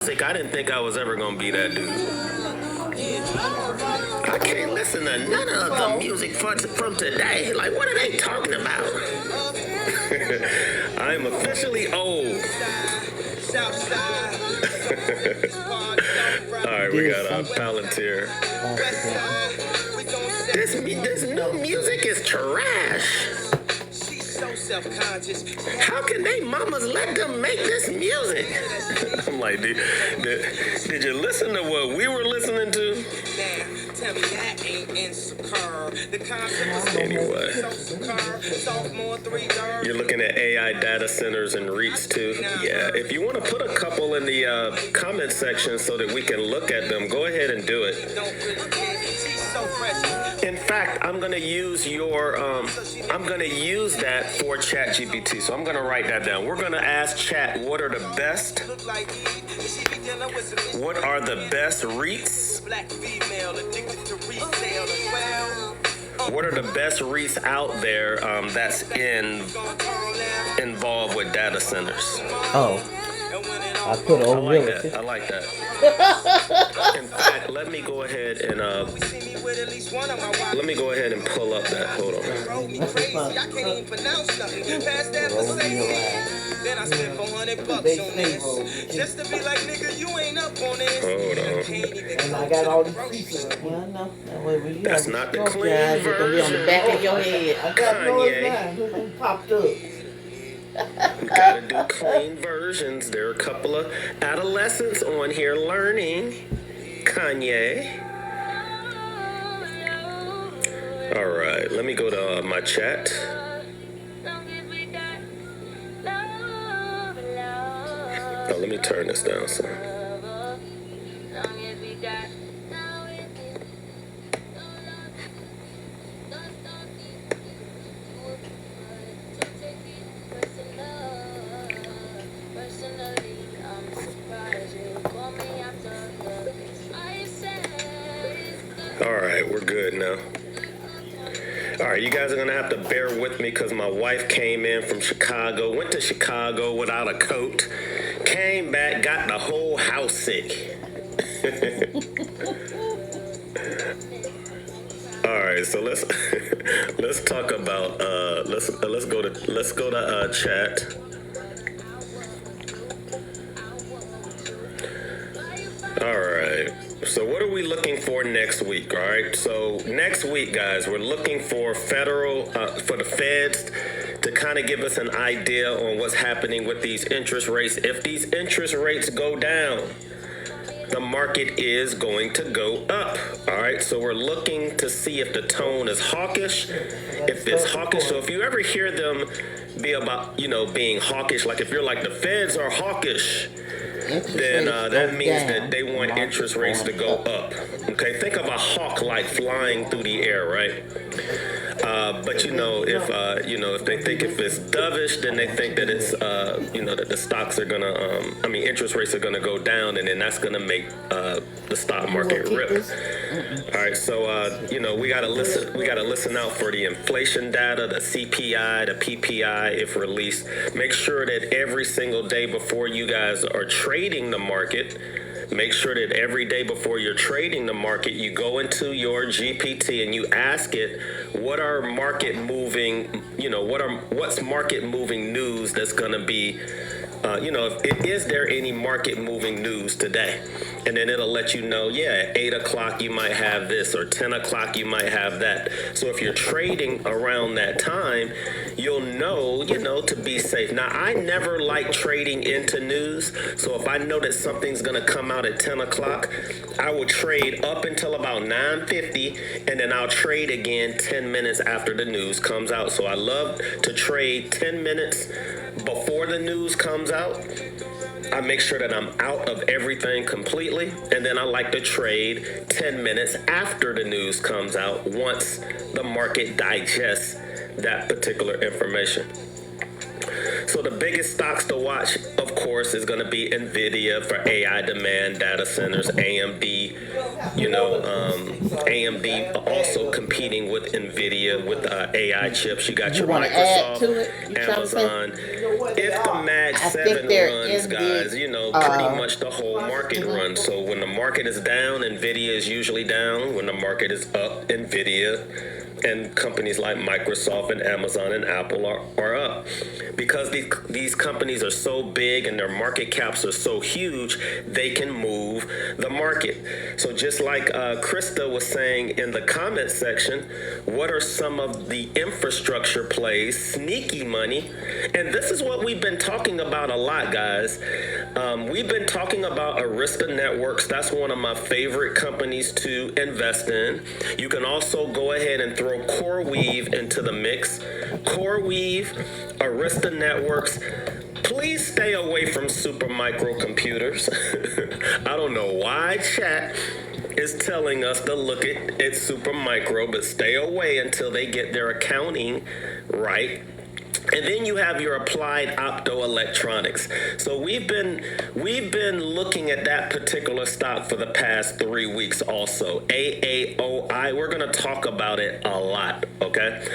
I didn't think I was ever gonna be that dude. I can't listen to none of the music from today. Like, what are they talking about? I'm officially old. Alright, we got Palantir. This new music is trash. How can they mamas let them make this music? I'm like, did you listen to what we were listening to? Anyway, you're looking at AI data centers and REITs too. Yeah, if you want to put a couple in the comment section so that we can look at them, go ahead and do it. In fact, I'm gonna use that for ChatGPT. So I'm gonna write that down. We're gonna ask Chat what are the best REITs? What are the best REITs out there that's involved with data centers? Oh, I put old realty. I like that. In fact, let me go ahead and pull up that. Hold on. Then I spent $400 on this. Just to be like, nigga, you ain't up on this. Hold on. And I got all these pieces. Well, no. That's not the clean version. On the back of your head. I got noise now. It popped up. We gotta do clean versions. There are a couple of adolescents on here learning. Kanye. All right, let me go to my chat. Oh, let me turn this down some. All right, we're good now. All right, you guys are gonna have to bear with me because my wife came in from Chicago, went to Chicago without a coat, came back, got the whole house sick. All right, so let's talk about let's go to chat. All right. So what are we looking for next week? All right. So next week, guys, we're looking for for the feds to kind of give us an idea on what's happening with these interest rates. If these interest rates go down, the market is going to go up. All right. So we're looking to see if the tone is hawkish. If it's hawkish, so if you ever hear them be about, being hawkish, like if you're like the feds are hawkish, then that means that they want interest rates to go up. Okay, think of a hawk like flying through the air, right? But if they think if it's dovish, then they think that it's that the stocks are gonna interest rates are gonna go down, and then that's gonna make the stock market rip. All right, so we gotta listen out for the inflation data, the CPI, the PPI if released. Make sure that every single day before you guys are trading the market, make sure that every day before you're trading the market, you go into your GPT and you ask it, what are market moving, what's market moving news that's going to be, is there any market moving news today? And then it'll let you know, at 8 o'clock you might have this, or 10 o'clock you might have that. So if you're trading around that time, you'll know, to be safe. Now, I never like trading into news. So if I know that something's going to come out at 10 o'clock, I will trade up until about 9:50, and then I'll trade again 10 minutes after the news comes out. So I love to trade 10 minutes before the news comes out. I make sure that I'm out of everything completely, and then I like to trade 10 minutes after the news comes out once the market digests that particular information. So the biggest stocks to watch, of course, is going to be NVIDIA for AI demand, data centers, AMD, AMD also competing with NVIDIA with AI chips. You got your Microsoft, Amazon, what they if the are. Mag I 7 think they're runs, in the, guys, you know, pretty much the whole market runs. So when the market is down, Nvidia is usually down. When the market is up, Nvidia and companies like Microsoft and Amazon and Apple are up. Because these companies are so big and their market caps are so huge, they can move the market. So just like Krista was saying in the comment section, what are some of the infrastructure plays, sneaky money? And this is what we've been talking about a lot, guys. We've been talking about Arista Networks. That's one of my favorite companies to invest in. You can also go ahead and throw CoreWeave into the mix. CoreWeave, Arista Networks. Please stay away from Supermicro computers. I don't know why chat is telling us to look at Supermicro, but stay away until they get their accounting right. And then you have your Applied Optoelectronics. So we've been looking at that particular stock for the past 3 weeks also. AAOI, we're going to talk about it a lot, okay?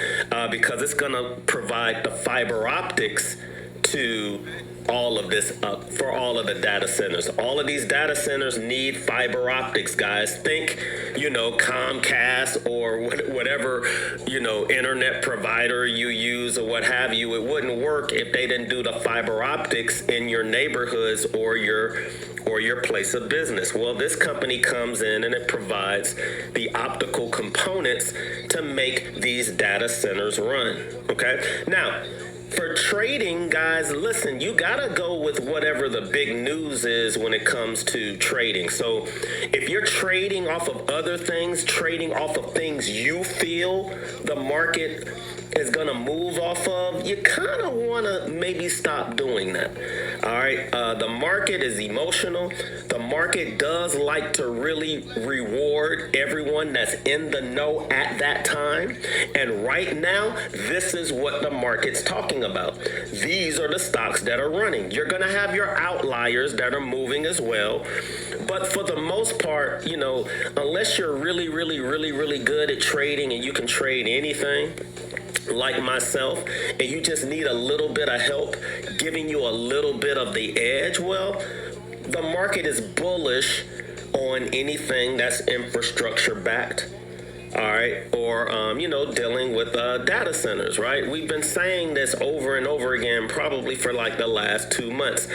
Because it's going to provide the fiber optics to all of this for all of the data centers. All of these data centers need fiber optics, guys. Think, you know, Comcast or whatever, you know, internet provider you use or what have you. It wouldn't work if they didn't do the fiber optics in your neighborhoods or your place of business. Well, this company comes in and it provides the optical components to make these data centers run, okay? Now, for trading, guys, listen, you gotta go with whatever the big news is when it comes to trading. So if you're trading off of other things, trading off of things you feel the market is gonna move off of, you kind of want to maybe stop doing that. All right, the market is emotional. The market does like to really reward everyone that's in the know at that time. And right now, this is what the market's talking about. These are the stocks that are running. You're gonna have your outliers that are moving as well. But for the most part, you know, unless you're really, really, really, really good at trading and you can trade anything, like myself, and you just need a little bit of help giving you a little bit of the edge, well, the market is bullish on anything that's infrastructure backed. All right, or you know, dealing with data centers, right? We've been saying this over and over again, probably for like the last 2 months.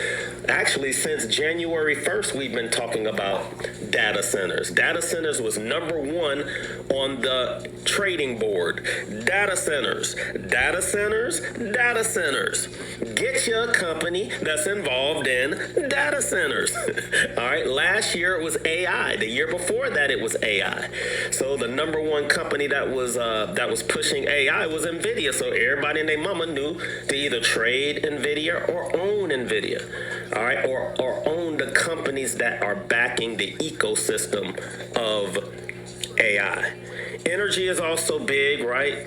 Actually, since January 1st, we've been talking about data centers. Data centers was number one on the trading board. Data centers, data centers, data centers. Get you a company that's involved in data centers. All right, last year it was AI. The year before that it was AI. So the number one company that was pushing AI was Nvidia. So everybody and their mama knew to either trade Nvidia or own Nvidia. All right, or own the companies that are backing the ecosystem of AI. Energy is also big, right?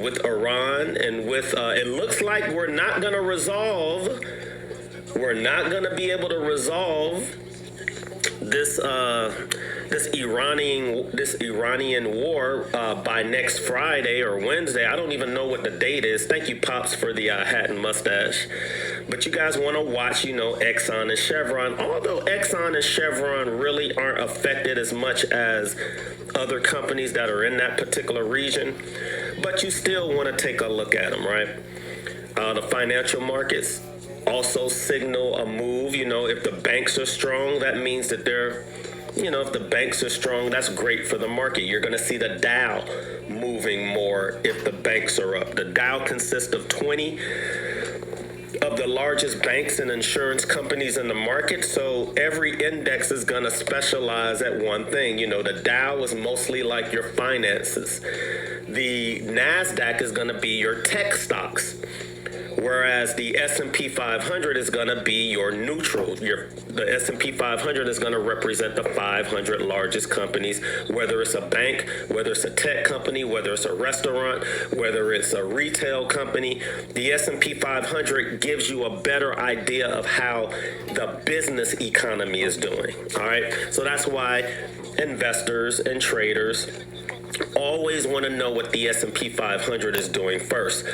With Iran and with it looks like we're not going to be able to resolve this Iranian war by next Friday or Wednesday. I don't even know what the date is. Thank you, Pops, for the hat and mustache. But you guys want to watch, you know, Exxon and Chevron. Although Exxon and Chevron really aren't affected as much as other companies that are in that particular region, but you still want to take a look at them, right? The financial markets also signal a move. You know, if the banks are strong, that means that if the banks are strong, that's great for the market. You're going to see the Dow moving more if the banks are up. The Dow consists of 20 of the largest banks and insurance companies in the market. So every index is going to specialize at one thing. You know, the Dow is mostly like your finances. The NASDAQ is going to be your tech stocks. Whereas the S&P 500 is going to be your neutral. The S&P 500 is going to represent the 500 largest companies, whether it's a bank, whether it's a tech company, whether it's a restaurant, whether it's a retail company. The S&P 500 gives you a better idea of how the business economy is doing. All right. So that's why investors and traders always want to know what the S&P 500 is doing first.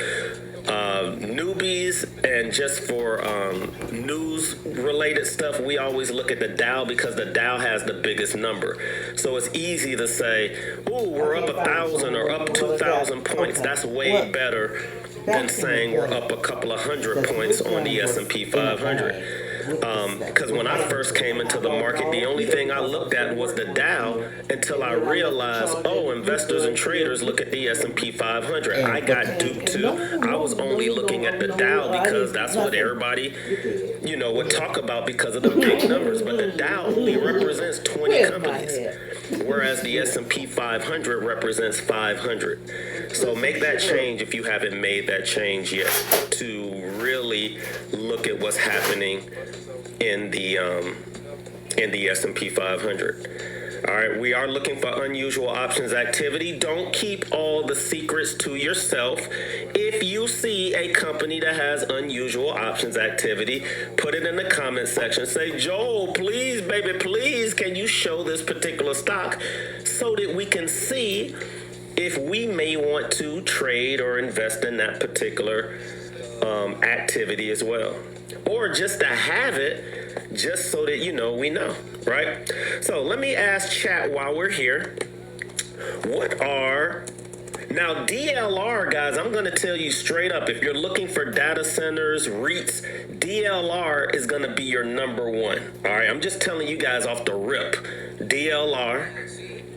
newbies and just for news related stuff, we always look at the Dow because the Dow has the biggest number. So it's easy to say, oh, we're up 1,000 or up 2,000 points. That's way better than saying we're up a couple of hundred points on the S&P 500. Because when I first came into the market, the only thing I looked at was the Dow until I realized, oh, investors and traders look at the S&P 500. I got duped too. I was only looking at the Dow because that's what everybody, would talk about because of the big numbers. But the Dow only represents 20 companies, whereas the S&P 500 represents 500. So make that change if you haven't made that change yet, to really look at what's happening in the S&P 500. All right, we are looking for unusual options activity. Don't keep all the secrets to yourself. If you see a company that has unusual options activity, put it in the comment section. Say, Joel, please, baby, please, can you show this particular stock so that we can see if we may want to trade or invest in that particular activity as well, or just to have it, just so that we know, right? So let me ask chat while we're here. Now DLR, guys, I'm going to tell you straight up, if you're looking for data centers, REITs, DLR is going to be your number one. All right, I'm just telling you guys off the rip, DLR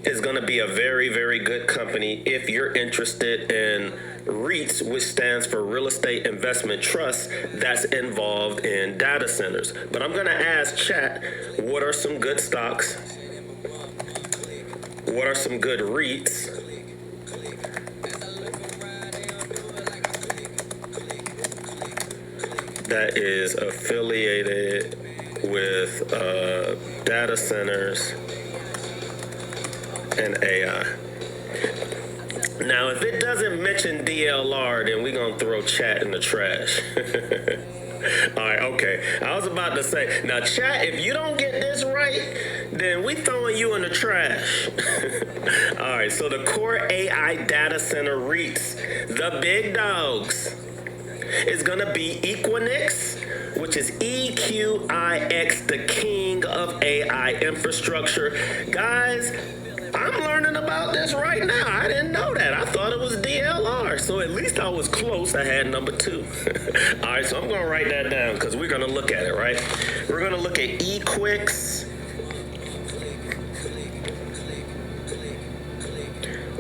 is going to be a very, very good company if you're interested in REITs, which stands for Real Estate Investment Trust, that's involved in data centers. But I'm going to ask chat, what are some good stocks? What are some good REITs? That is affiliated with data centers and AI. Now, if it doesn't mention DLR, then we're going to throw chat in the trash. All right, okay. I was about to say, now, chat, if you don't get this right, then we throwing you in the trash. All right, so the core AI data center REITs, the big dogs, is going to be Equinix, which is EQIX, the king of AI infrastructure. Guys, I'm learning about this right now. I didn't know that. I thought it was DLR. So at least I was close. I had number 2. All right, so I'm going to write that down because we're going to look at it, right? We're going to look at Equix.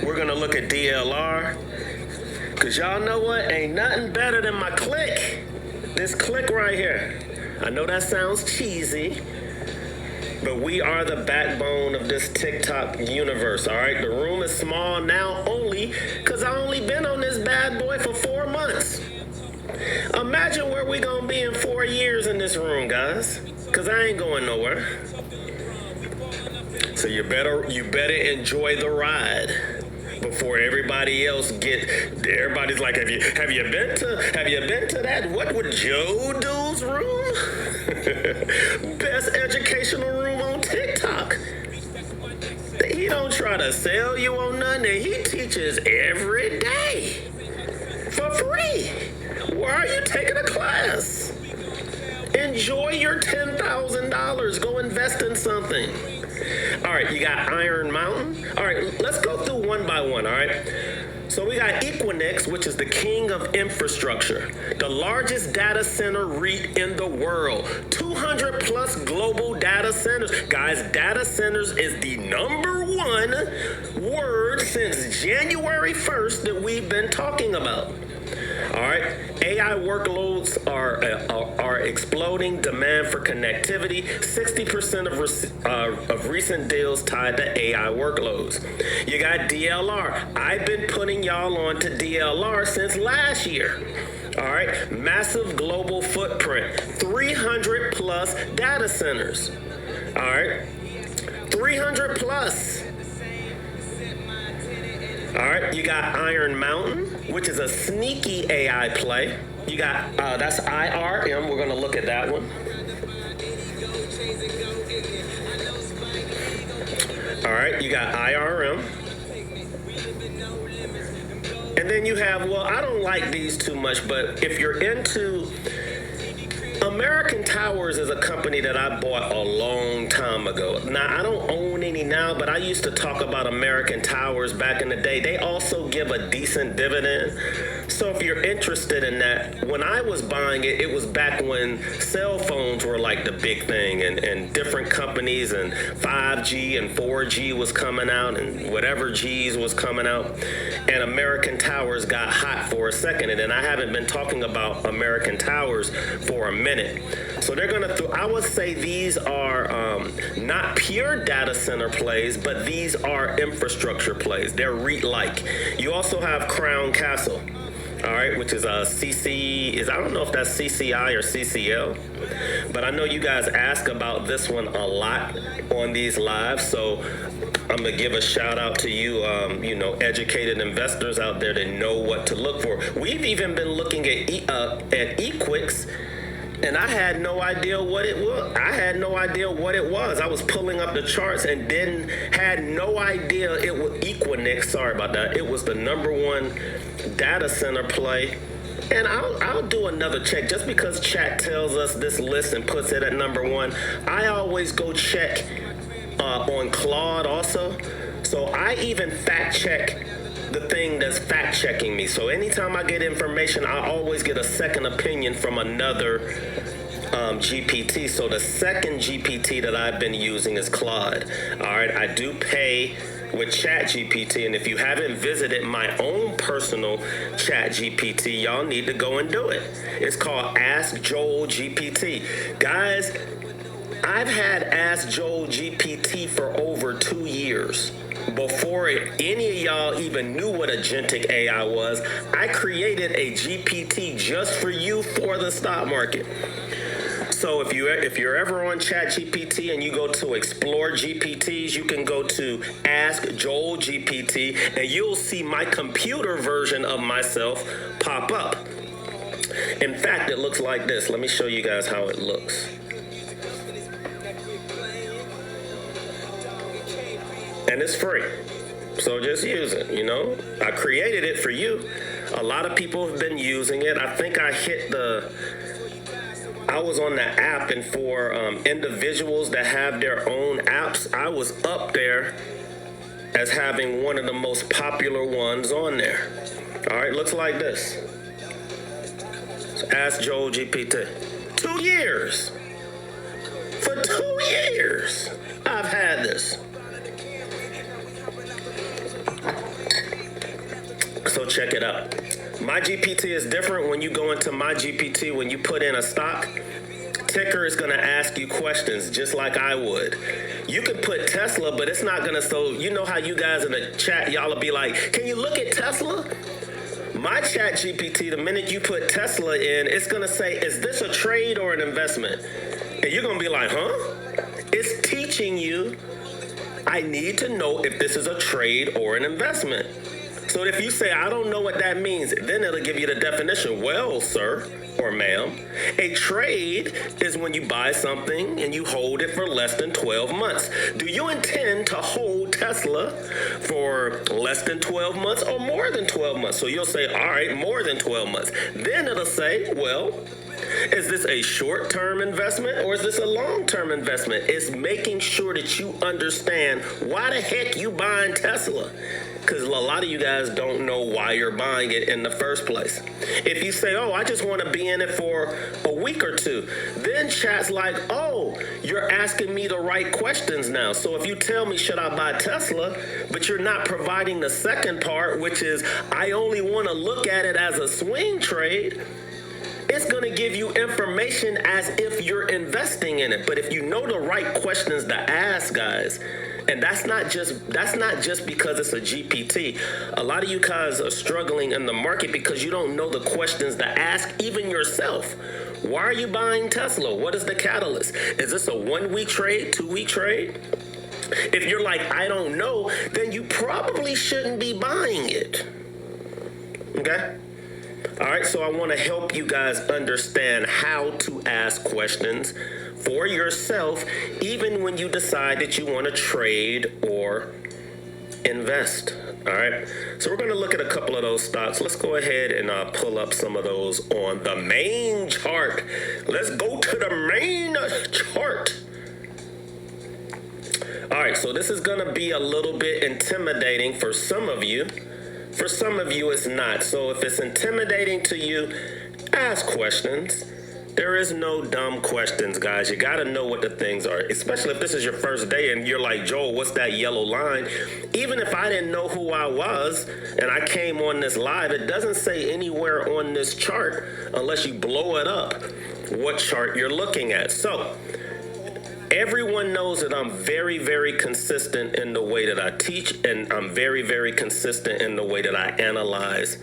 We're going to look at DLR. Because y'all know what? Ain't nothing better than my click. This click right here. I know that sounds cheesy, but we are the backbone of this TikTok universe, all right? The room is small now only because I only been on this bad boy for 4 months. Imagine where we gonna be in 4 years in this room, guys, because I ain't going nowhere. So you better enjoy the ride before everybody else everybody's like, have you been to that what would Joe do's room? Best educational room on TikTok. He don't try to sell you on nothing. He teaches every day for free. Why are you taking a class? Enjoy your $10,000. Go invest in something. All right, you got Iron Mountain. All right, let's go through one by one, all right? So we got Equinix, which is the king of infrastructure, the largest data center REIT in the world, 200 plus global data centers. Guys, data centers is the number one word since January 1st that we've been talking about. All right, AI workloads are exploding. Demand for connectivity. 60% of recent deals tied to AI workloads. You got DLR. I've been putting y'all on to DLR since last year. All right, massive global footprint. 300 plus data centers. All right, 300 plus. All right, you got Iron Mountain, which is a sneaky AI play. You got, that's IRM. We're going to look at that one. All right, you got IRM. And And then you have, well, I don't like these too much, but if you're into American Towers is a company that I bought a long time ago. Now, I don't own any now, but I used to talk about American Towers back in the day. They also give a decent dividend. So if you're interested in that, when I was buying it, it was back when cell phones were like the big thing, and different companies, and 5G and 4G was coming out, and whatever G's was coming out. And American Towers got hot for a second. And then I haven't been talking about American Towers for a minute. So they're going to, I would say these are not pure data center plays, but these are infrastructure plays. They're REIT-like. You also have Crown Castle, all right, which is a I don't know if that's CCI or CCL, but I know you guys ask about this one a lot on these lives, so I'm gonna give a shout out to you, educated investors out there that know what to look for. We've even been looking at Equix, and I had no idea what it was. I was pulling up the charts and had no idea it was Equinix. Sorry about that. It was the #1 data center play. And I'll do another check. Just because chat tells us this list and puts it at #1, I always go check on Claude also. So I even fact check the thing that's fact checking me. So anytime I get information, I always get a second opinion from another GPT. So the second GPT that I've been using is Claude. All right, I do pay with ChatGPT, and if you haven't visited my own personal ChatGPT, y'all need to go and do it. It's called Ask Joel GPT. Guys, I've had Ask Joel GPT for over 2 years. Before any of y'all even knew what agentic AI was, I created a GPT just for you for the stock market. So if you're ever on ChatGPT and you go to Explore GPTs, you can go to Ask Joel GPT, and you'll see my computer version of myself pop up. In fact, it looks like this. Let me show you guys how it looks. And it's free, so just use it. I created it for you. A lot of people have been using it. I think I was on the app, and for individuals that have their own apps, I was up there as having one of the most popular ones on there. All right, looks like this. So Ask Joel GPT. 2 years. For 2 years, I've had this. So check it out. My GPT is different. When you go into my GPT, when you put in a stock, ticker is going to ask you questions just like I would. You could put Tesla, but it's not going to. So you know how you guys in the chat, y'all will be like, can you look at Tesla? My chat GPT, the minute you put Tesla in, it's going to say, is this a trade or an investment? And you're going to be like, huh? It's teaching you, I need to know if this is a trade or an investment. So if you say, I don't know what that means, then it'll give you the definition. Well, sir or ma'am, a trade is when you buy something and you hold it for less than 12 months. Do you intend to hold Tesla for less than 12 months or more than 12 months? So you'll say, all right, more than 12 months. Then it'll say, well, is this a short-term investment or is this a long-term investment? It's making sure that you understand why the heck you buying Tesla. Because a lot of you guys don't know why you're buying it in the first place. If you say, oh, I just want to be in it for a week or two, then chat's like, oh, you're asking me the right questions now. So if you tell me, should I buy Tesla, but you're not providing the second part, which is, I only want to look at it as a swing trade, it's going to give you information as if you're investing in it. But if you know the right questions to ask, guys, and that's not just because it's a GPT. A lot of you guys are struggling in the market because you don't know the questions to ask even yourself. Why are you buying Tesla? What is the catalyst? Is this a 1-week trade, 2-week trade? If you're like, I don't know, then you probably shouldn't be buying it. Okay? All right, so I want to help you guys understand how to ask questions for yourself, even when you decide that you want to trade or invest. All right. So we're going to look at a couple of those stocks. Let's go ahead and pull up some of those on the main chart. Let's go to the main chart. All right. So this is going to be a little bit intimidating for some of you. For some of you, it's not. So if it's intimidating to you, ask questions. There is no dumb questions, guys. You got to know what the things are, especially if this is your first day and you're like, Joel, what's that yellow line? Even if I didn't know who I was and I came on this live, it doesn't say anywhere on this chart, unless you blow it up, what chart you're looking at. So everyone knows that I'm very, very consistent in the way that I teach, and I'm very, very consistent in the way that I analyze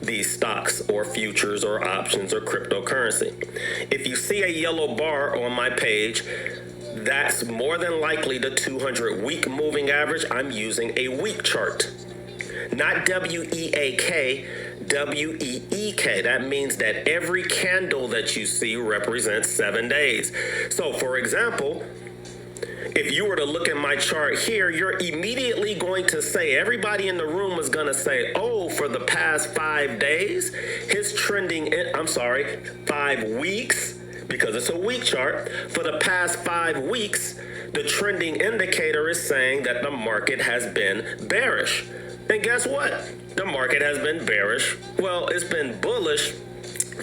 these stocks or futures or options or cryptocurrency. If you see a yellow bar on my page, that's more than likely the 200-week moving average. I'm using a week chart, not W-E-A-K, W-E-E-K. That means that every candle that you see represents 7 days. So, for example, if you were to look at my chart here, you're immediately going to say, everybody in the room is going to say, oh, for the past 5 days, his trending, 5 weeks, because it's a week chart. For the past 5 weeks, the trending indicator is saying that the market has been bearish. And guess what? The market has been bearish. Well, it's been bullish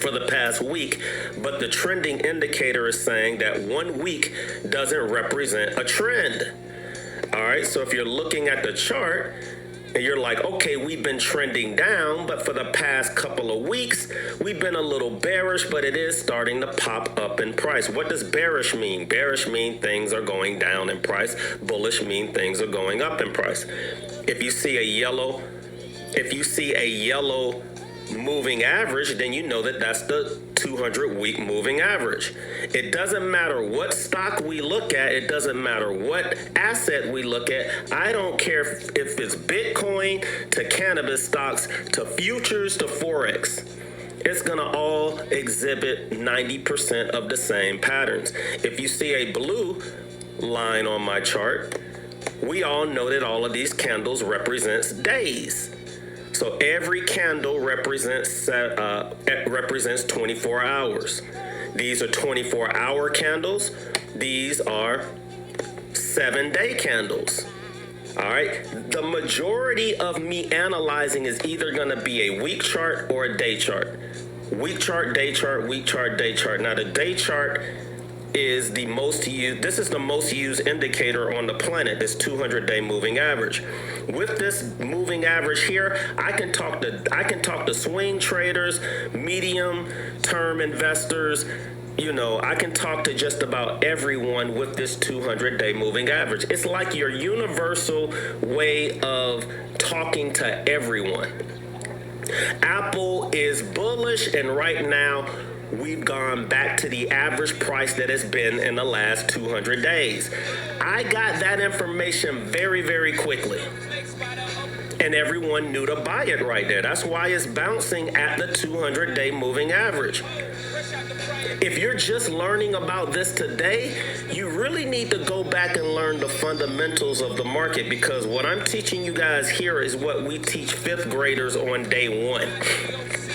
for the past week, but the trending indicator is saying that 1 week doesn't represent a trend. All right, so if you're looking at the chart and you're like, okay, we've been trending down, but for the past couple of weeks, we've been a little bearish, but it is starting to pop up in price. What does bearish mean? Bearish mean things are going down in price. Bullish mean things are going up in price. If you see a yellow moving average, then you know that that's the 200-week moving average. It doesn't matter what stock we look at. It doesn't matter what asset we look at. I don't care if it's Bitcoin to cannabis stocks to futures to Forex. It's going to all exhibit 90% of the same patterns. If you see a blue line on my chart, we all know that all of these candles represents days. So every candle represents 24 hours. These are 24-hour candles. These are 7-day candles. All right. The majority of me analyzing is either going to be a week chart or a day chart. Week chart, day chart, week chart, day chart. Now the day chart is the most used. This is the most used indicator on the planet, this 200-day moving average. With this moving average here, I can talk to swing traders, medium term investors. You know, I can talk to just about everyone with this 200-day moving average. It's like your universal way of talking to everyone. Apple is bullish, and right now we've gone back to the average price that it's been in the last 200 days. I got that information very, very quickly. And everyone knew to buy it right there. That's why it's bouncing at the 200-day moving average. If you're just learning about this today, you really need to go back and learn the fundamentals of the market, because what I'm teaching you guys here is what we teach 5th graders on day 1.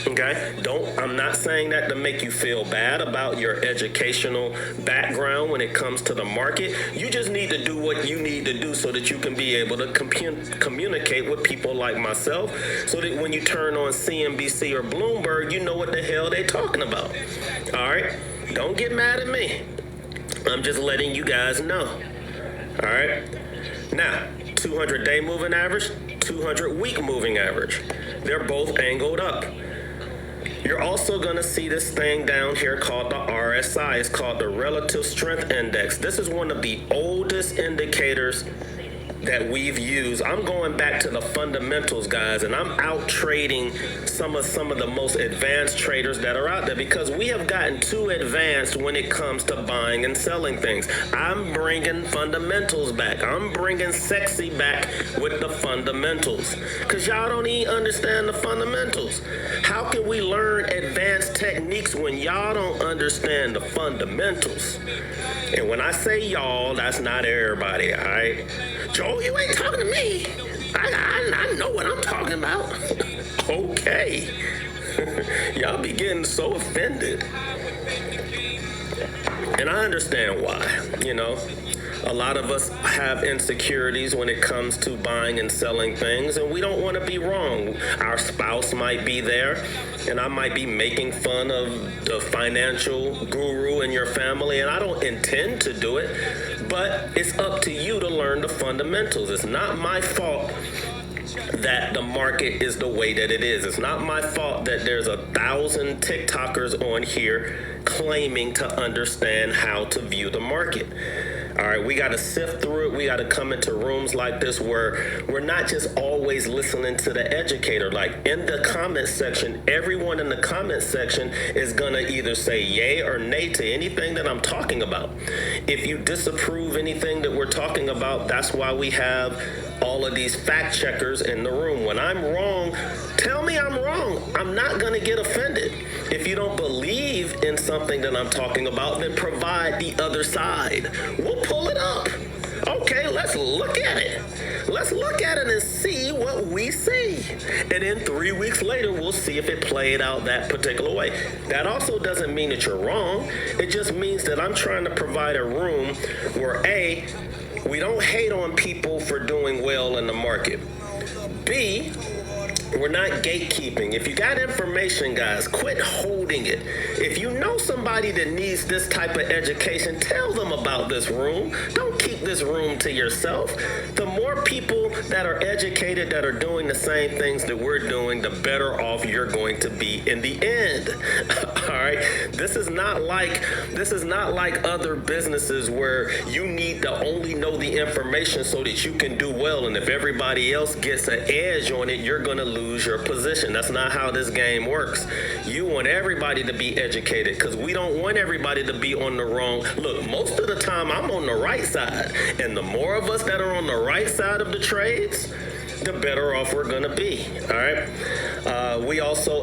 Okay? I'm not saying that to make you feel bad about your educational background when it comes to the market. You just need to do what you need to do so that you can be able to communicate with people like myself, so that when you turn on CNBC or Bloomberg, you know what the hell they're talking about. All right? Don't get mad at me. I'm just letting you guys know. All right? Now, 200-day moving average, 200-week moving average. They're both angled up. You're also going to see this thing down here called the RSI. It's called the Relative Strength Index. This is one of the oldest indicators that we've used. I'm going back to the fundamentals, guys, and I'm out trading some of the most advanced traders that are out there, because we have gotten too advanced when it comes to buying and selling things. I'm bringing fundamentals back. I'm bringing sexy back with the fundamentals, because y'all don't even understand the fundamentals. How can we learn advanced techniques when y'all don't understand the fundamentals? And when I say y'all, that's not everybody, all right? Joe, you ain't talking to me. I know what I'm talking about. Okay. Y'all be getting so offended. And I understand why, you know. A lot of us have insecurities when it comes to buying and selling things, and we don't want to be wrong. Our spouse might be there, and I might be making fun of the financial guru in your family, and I don't intend to do it, but it's up to you to learn the fundamentals. It's not my fault that the market is the way that it is. It's not my fault that there's 1,000 TikTokers on here claiming to understand how to view the market. All right, we got to sift through it. We got to come into rooms like this where we're not just always listening to the educator. Like in the comment section, everyone in the comment section is going to either say yay or nay to anything that I'm talking about. If you disapprove anything that we're talking about, that's why we have all of these fact checkers in the room. When I'm wrong, tell me I'm wrong. I'm not going to get offended. If you don't believe in something that I'm talking about, then provide the other side. We'll pull it up. Okay, let's look at it. Let's look at it and see what we see. And then 3 weeks later, we'll see if it played out that particular way. That also doesn't mean that you're wrong. It just means that I'm trying to provide a room where A, we don't hate on people for doing well in the market. B, we're not gatekeeping. If you got information, guys, quit holding it. If you know somebody that needs this type of education, tell them about this room. Don't keep this room to yourself. The more people that are educated, that are doing the same things that we're doing, the better off you're going to be in the end. All right? This is not like other businesses where you need to only know the information so that you can do well. And if everybody else gets an edge on it, you're going to lose your position. That's not how this game works. You want everybody to be educated because we don't want everybody to be on the wrong. Look, most of the time I'm on the right side. And the more of us that are on the right side of the trades, the better off we're going to be. All right.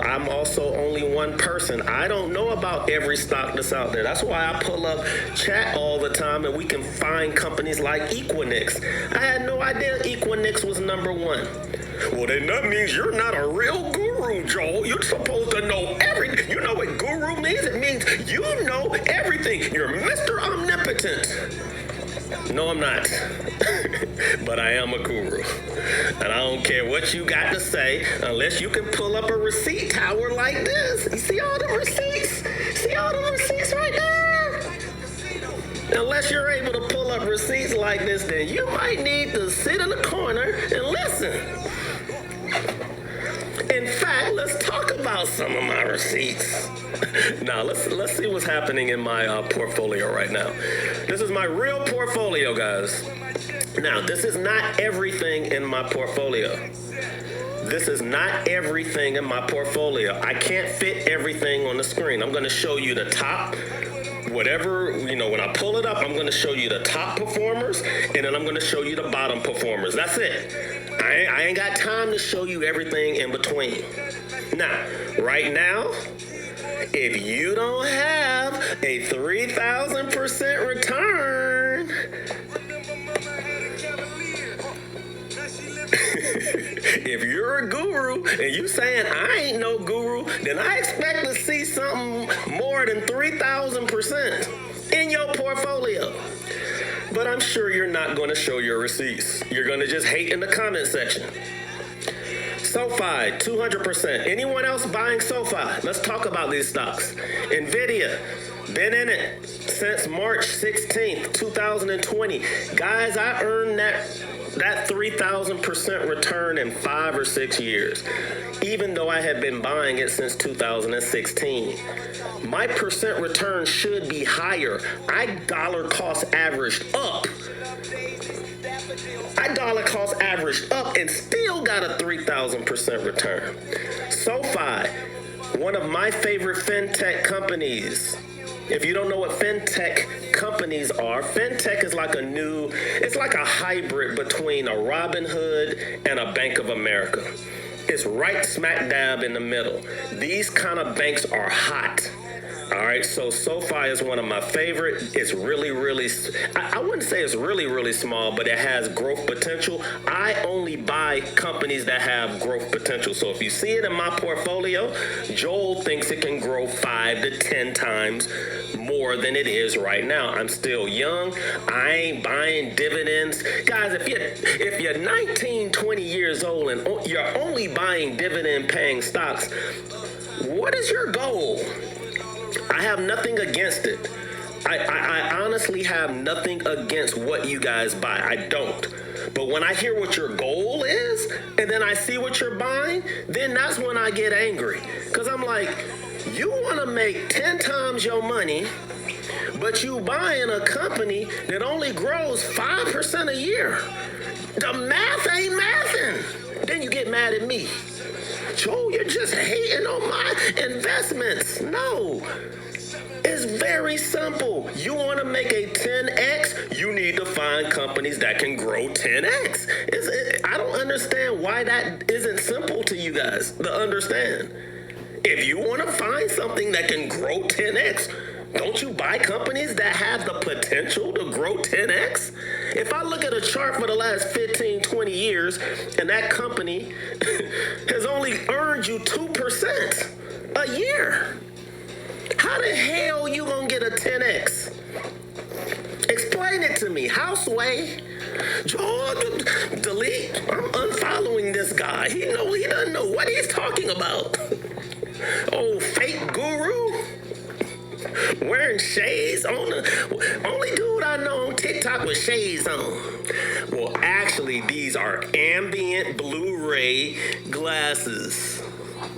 I'm also only one person. I don't know about every stock that's out there. That's why I pull up chat all the time and we can find companies like Equinix. I had no idea Equinix was number one. Well, then that means you're not a real guru, Joel. You're supposed to know everything. You know what guru means? It means you know everything. You're Mr. Omnipotent. No, I'm not. But I am a guru. And I don't care what you got to say unless you can pull up a receipt tower like this. You see all the receipts? See all the receipts right there? Unless you're able to pull up receipts like this, then you might need to sit in the corner and listen. In fact, let's talk about some of my receipts. Now, let's see what's happening in my portfolio right now. This is my real portfolio, guys. Now, this is not everything in my portfolio. This is not everything in my portfolio. I can't fit everything on the screen. I'm going to show you the top, whatever, when I pull it up, I'm going to show you the top performers, and then I'm going to show you the bottom performers. That's it. I ain't got time to show you everything in between. Now, right now, if you don't have a 3,000% return, if you're a guru and you saying I ain't no guru, then I expect to see something more than 3,000% in your portfolio. But I'm sure you're not going to show your receipts. You're going to just hate in the comment section. SoFi, 200%. Anyone else buying SoFi? Let's talk about these stocks. NVIDIA, been in it since March 16th, 2020. Guys, I earned that 3,000% return in 5 or 6 years, even though I have been buying it since 2016. My percent return should be higher. I dollar cost averaged up. I dollar cost averaged up and still got a 3,000% return. SoFi, one of my favorite fintech companies. If you don't know what fintech companies are, fintech is it's like a hybrid between a Robinhood and a Bank of America. It's right smack dab in the middle. These kind of banks are hot. All right, so SoFi is one of my favorite. It's really, really, I wouldn't say it's really, really small, but it has growth potential. I only buy companies that have growth potential. So if you see it in my portfolio, Joel thinks it can grow 5 to 10 times more than it is right now. I'm still young. I ain't buying dividends. Guys, if you're 19, 20 years old and you're only buying dividend paying stocks, what is your goal? I have nothing against it. I honestly have nothing against what you guys buy. I don't. But when I hear what your goal is, and then I see what you're buying, then that's when I get angry. Because I'm like, you want to make 10 times your money, but you buying a company that only grows 5% a year. The math ain't mathing. Then you get mad at me. Joe, you're just hating on my investments. No. It's very simple. You want to make a 10x, you need to find companies that can grow 10x. I don't understand why that isn't simple to you guys to understand. If you want to find something that can grow 10x, don't you buy companies that have the potential to grow 10x? If I look at a chart for the last 15, 20 years, and that company has only earned you 2% a year, how the hell you gonna get a 10x? Explain it to me. Houseway. George, delete. I'm unfollowing this guy. He doesn't know what he's talking about. Oh, fake guru. Wearing shades on the only dude I know on TikTok with shades on. Well, actually, these are ambient Blu-ray glasses.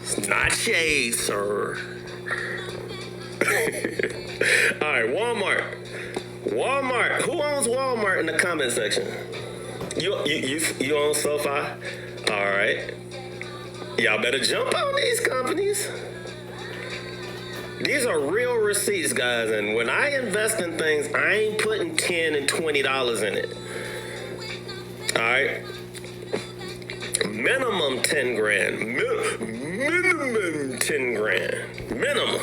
It's not shades, sir. All right, Walmart. Who owns Walmart in the comment section? You own SoFi? All right. Y'all better jump on these companies. These are real receipts, guys, and when I invest in things, I ain't putting $10 and $20 in it. All right? Minimum 10 grand. Minimum 10 grand. Minimum.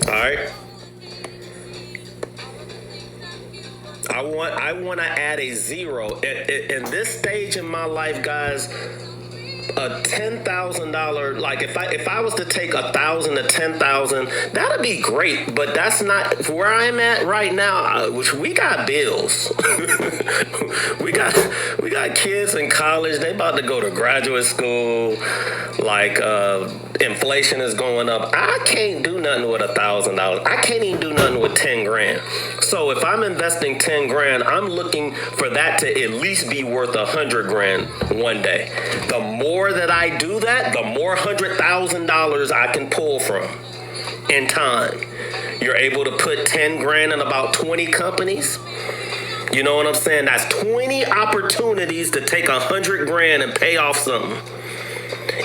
All right? I want to add a zero. In this stage in my life, guys, a $10,000, like if I was to take 1,000 to 10,000, that'd be great. But that's not where I'm at right now. Which we got bills. we got kids in college. They about to go to graduate school. Like inflation is going up. I can't do nothing with $1,000. I can't even do nothing with 10 grand. So if I'm investing 10 grand, I'm looking for that to at least be worth 100 grand one day. The more that I do that, the more $100,000 I can pull from in time. You're able to put 10 grand in about 20 companies. You know what I'm saying? That's 20 opportunities to take 100 grand and pay off something.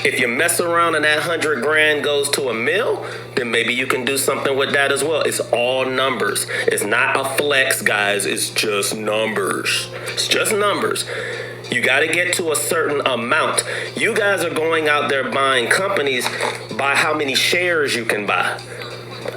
If you mess around and that 100 grand goes to $1 million, then maybe you can do something with that as well. It's all numbers. It's not a flex, guys. It's just numbers. It's just numbers. You got to get to a certain amount. You guys are going out there buying companies by how many shares you can buy.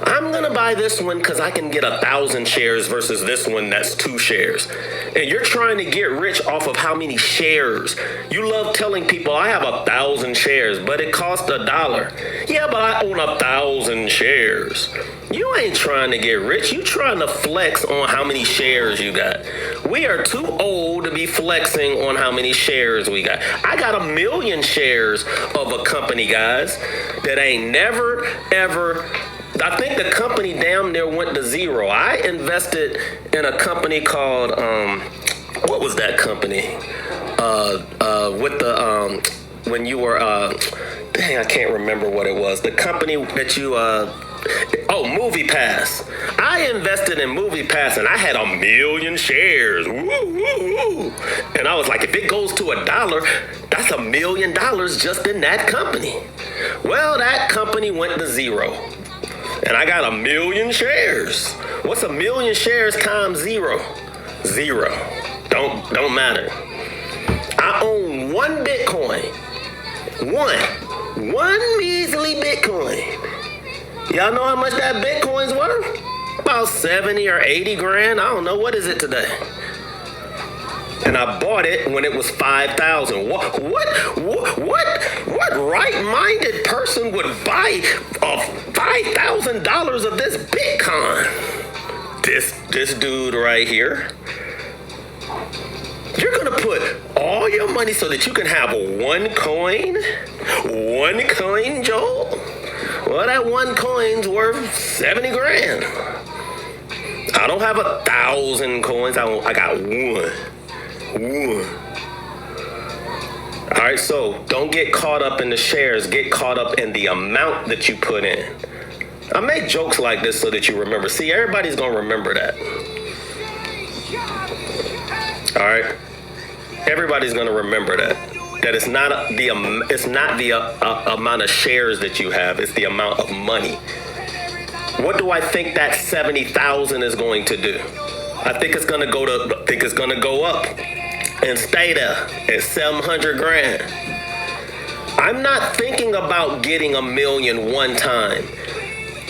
I'm going to buy this one because I can get 1,000 shares versus this one that's 2 shares. And you're trying to get rich off of how many shares. You love telling people, I have 1,000 shares, but it costs $1. Yeah, but I own 1,000 shares. You ain't trying to get rich. You trying to flex on how many shares you got. We are too old to be flexing on how many shares we got. I got 1 million shares of a company, guys, that ain't never, ever... I think the company damn near went to zero. I invested in a company called, what was that company? With the, when you were, dang, I can't remember what it was. The company that you, MoviePass. I invested in MoviePass and I had 1 million shares. Woo, woo, woo. And I was like, if it goes to $1, that's $1 million just in that company. Well, that company went to zero. And I got 1 million shares. What's 1 million shares times zero? Zero. Don't matter. I own 1 Bitcoin. One measly Bitcoin. Y'all know how much that Bitcoin's worth? About 70 or 80 grand. I don't know. What is it today? And I bought it when it was 5,000. What right-minded person would buy $5,000 of this Bitcoin? This dude right here. You're gonna put all your money so that you can have one coin? One coin, Joel? Well, that one coin's worth 70 grand. I don't have 1,000 coins. I got one. All right, so don't get caught up in the shares. Get caught up in the amount that you put in. I make jokes like this so that you remember. See, everybody's gonna remember that. All right, everybody's gonna remember that. That it's not the amount of shares that you have. It's the amount of money. What do I think that 70,000 is going to do? I think it's gonna go up and stay there at 700 grand. I'm not thinking about getting $1 million one time.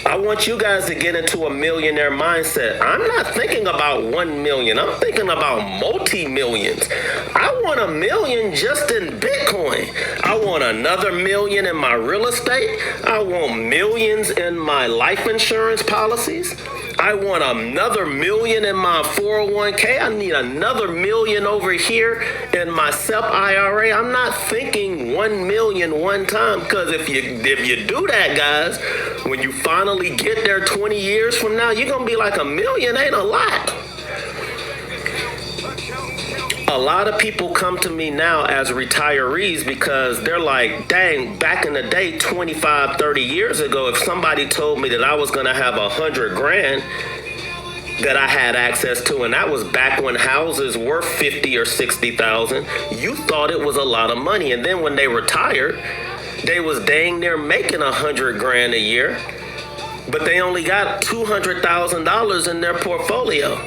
I want you guys to get into a millionaire mindset. I'm not thinking about 1 million. I'm thinking about multi-millions. I want $1 million just in Bitcoin. I want another $1 million in my real estate. I want millions in my life insurance policies. I want another $1 million in my 401k. I need another $1 million over here in my SEP IRA. I'm not thinking 1 million one time, because if you do that, guys, when you finally get there 20 years from now, you're gonna be like, $1 million ain't a lot. A lot of people come to me now as retirees because they're like, dang, back in the day, 25, 30 years ago, if somebody told me that I was going to have 100 grand that I had access to, and that was back when houses were 50 or 60,000, you thought it was a lot of money. And then when they retired, they was dang near making 100 grand a year, but they only got $200,000 in their portfolio.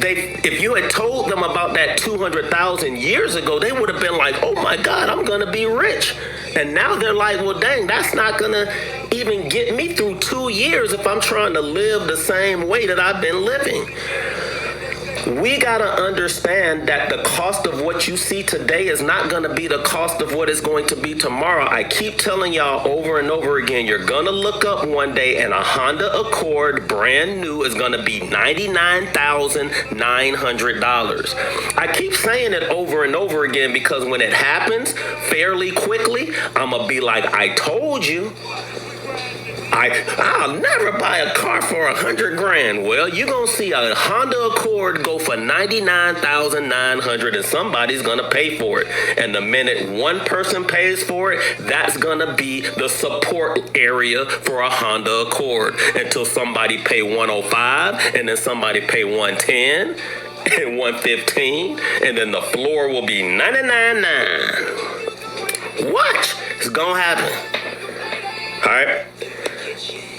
If you had told them about that 200,000 years ago, they would have been like, oh my God, I'm going to be rich. And now they're like, well, dang, that's not going to even get me through 2 years if I'm trying to live the same way that I've been living. We got to understand that the cost of what you see today is not going to be the cost of what it's going to be tomorrow. I keep telling y'all over and over again, you're going to look up one day and a Honda Accord brand new is going to be $99,900. I keep saying it over and over again because when it happens fairly quickly, I'm going to be like, I told you. I'll never buy a car for 100 grand. Well, you're going to see a Honda Accord go for $99,900 and somebody's going to pay for it. And the minute one person pays for it, that's going to be the support area for a Honda Accord until somebody pay 105 and then somebody pay 110 and 115 and then the floor will be 99.9. Watch. It's going to happen. All right.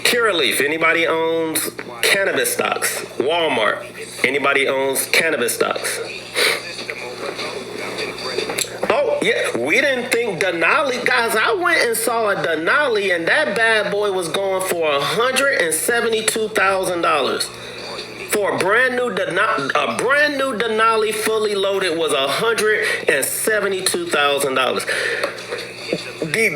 Curaleaf, anybody owns cannabis stocks? Walmart, anybody owns cannabis stocks? Oh, yeah, we didn't think Denali. Guys, I went and saw a Denali, and that bad boy was going for $172,000. For a brand new Denali fully loaded was $172,000. The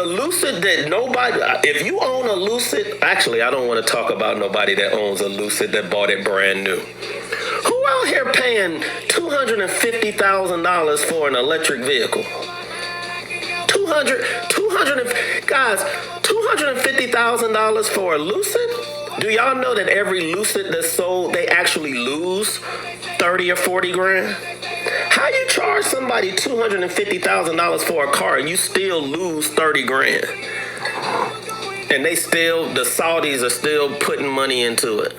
Lucid that nobody, if you own a Lucid, actually, I don't want to talk about nobody that owns a Lucid that bought it brand new. Who out here paying $250,000 for an electric vehicle? $250,000 for a Lucid? Do y'all know that every Lucid that's sold, they actually lose 30 or 40 grand? How you charge somebody $250,000 for a car and you still lose 30 grand? And the Saudis are still putting money into it.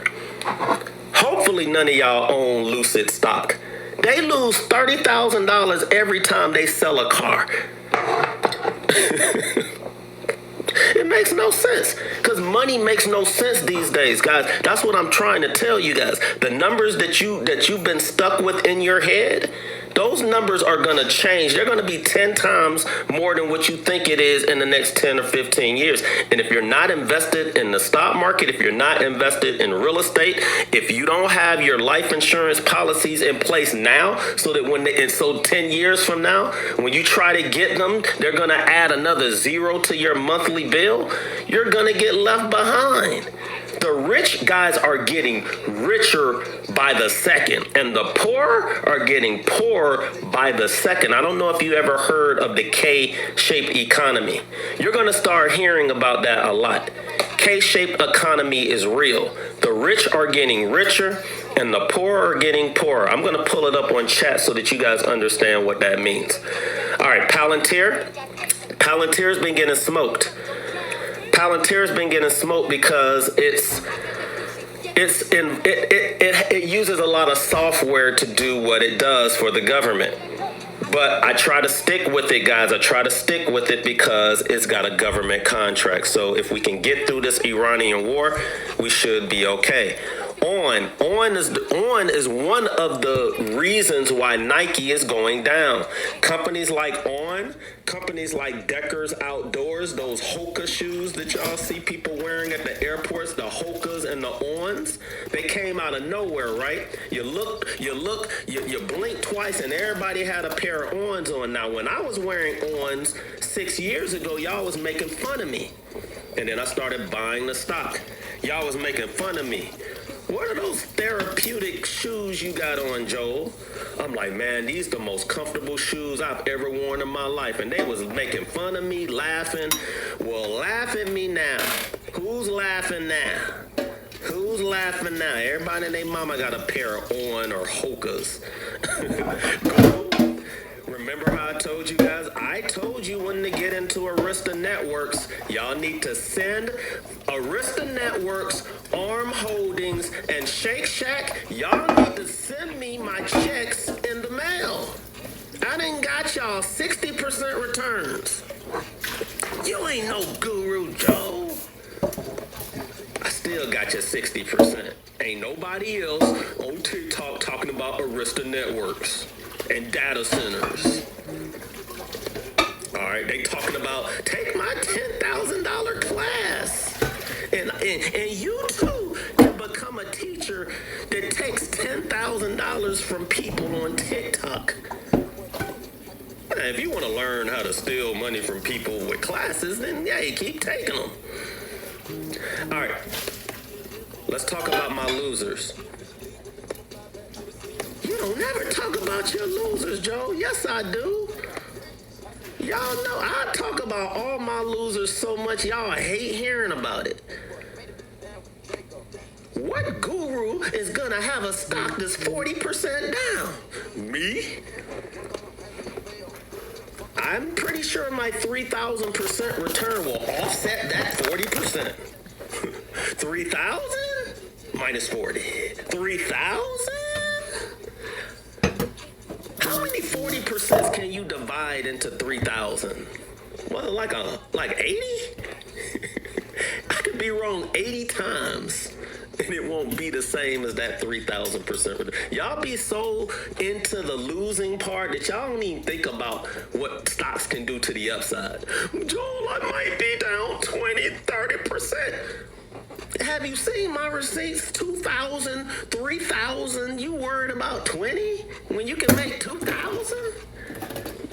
Hopefully none of y'all own Lucid stock. They lose $30,000 every time they sell a car. It makes no sense because money makes no sense these days, guys. That's what I'm trying to tell you guys. The numbers that you've been stuck with in your head, Those numbers are going to change. They're going to be 10 times more than what you think it is in the next 10 or 15 years. And if you're not invested in the stock market, if you're not invested in real estate, if you don't have your life insurance policies in place now, so that so 10 years from now, when you try to get them, they're going to add another zero to your monthly bill, you're going to get left behind. The rich guys are getting richer by the second, and the poor are getting poorer by the second. I don't know if you ever heard of the K-shaped economy. You're going to start hearing about that a lot. K-shaped economy is real. The rich are getting richer, and the poor are getting poorer. I'm going to pull it up on chat so that you guys understand what that means. All right, Palantir. Palantir's been getting smoked. Palantir's been getting smoked because it uses a lot of software to do what it does for the government. But I try to stick with it, guys. I try to stick with it because it's got a government contract. So if we can get through this Iranian war, we should be okay. On is one of the reasons why Nike is going down. Companies like companies like Deckers Outdoors, those Hoka shoes that y'all see people wearing at the airports, the Hokas and the Ons, they came out of nowhere, right? You blink twice and everybody had a pair of Ons on. Now, when I was wearing Ons 6 years ago, y'all was making fun of me. And then I started buying the stock. Y'all was making fun of me. What are those therapeutic shoes you got on, Joel? I'm like, man, these the most comfortable shoes I've ever worn in my life. And they was making fun of me, laughing. Well, laugh at me now. Who's laughing now? Who's laughing now? Everybody and their mama got a pair of On or Hokas. Remember how I told you guys? I told you when to get into Arista Networks. Y'all need to send Arista Networks, Arm Holdings, and Shake Shack. Y'all need to send me my checks in the mail. I done got y'all 60% returns. You ain't no guru, Joe. I still got you 60%. Ain't nobody else on TikTok talking about Arista Networks and data centers. All right, they talking about take my $10,000 class, and you too can become a teacher that takes $10,000 from people on TikTok. Now, if you want to learn how to steal money from people with classes, then yeah, you keep taking them. All right, let's talk about my losers. You don't never talk about your losers, Joe. Yes, I do. Y'all know I talk about all my losers so much, y'all hate hearing about it. What guru is gonna have a stock that's 40% down? Me? I'm pretty sure my 3,000% return will offset that 40%. 3,000 minus 40. 3,000? How many 40% can you divide into 3,000? Well, like 80? I could be wrong 80 times, and it won't be the same as that 3,000%. Y'all be so into the losing part that y'all don't even think about what stocks can do to the upside. Joel, I might be down 20, 30%. Have you seen my receipts? 2,000, 3,000. You worried about 20 when you can make 2,000?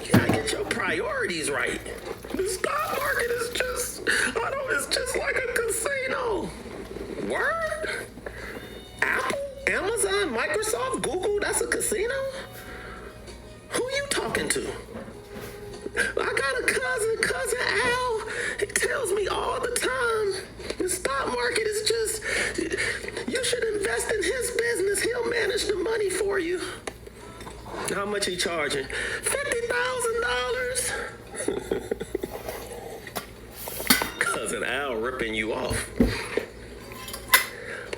You gotta get your priorities right. The stock market is it's just like a casino. Word? Apple, Amazon, Microsoft, Google, that's a casino? Who you talking to? I got a cousin Al. He tells me all the time, the stock market is just, you should invest in his business. He'll manage the money for you. How much he charging? $50,000. Cousin Al ripping you off.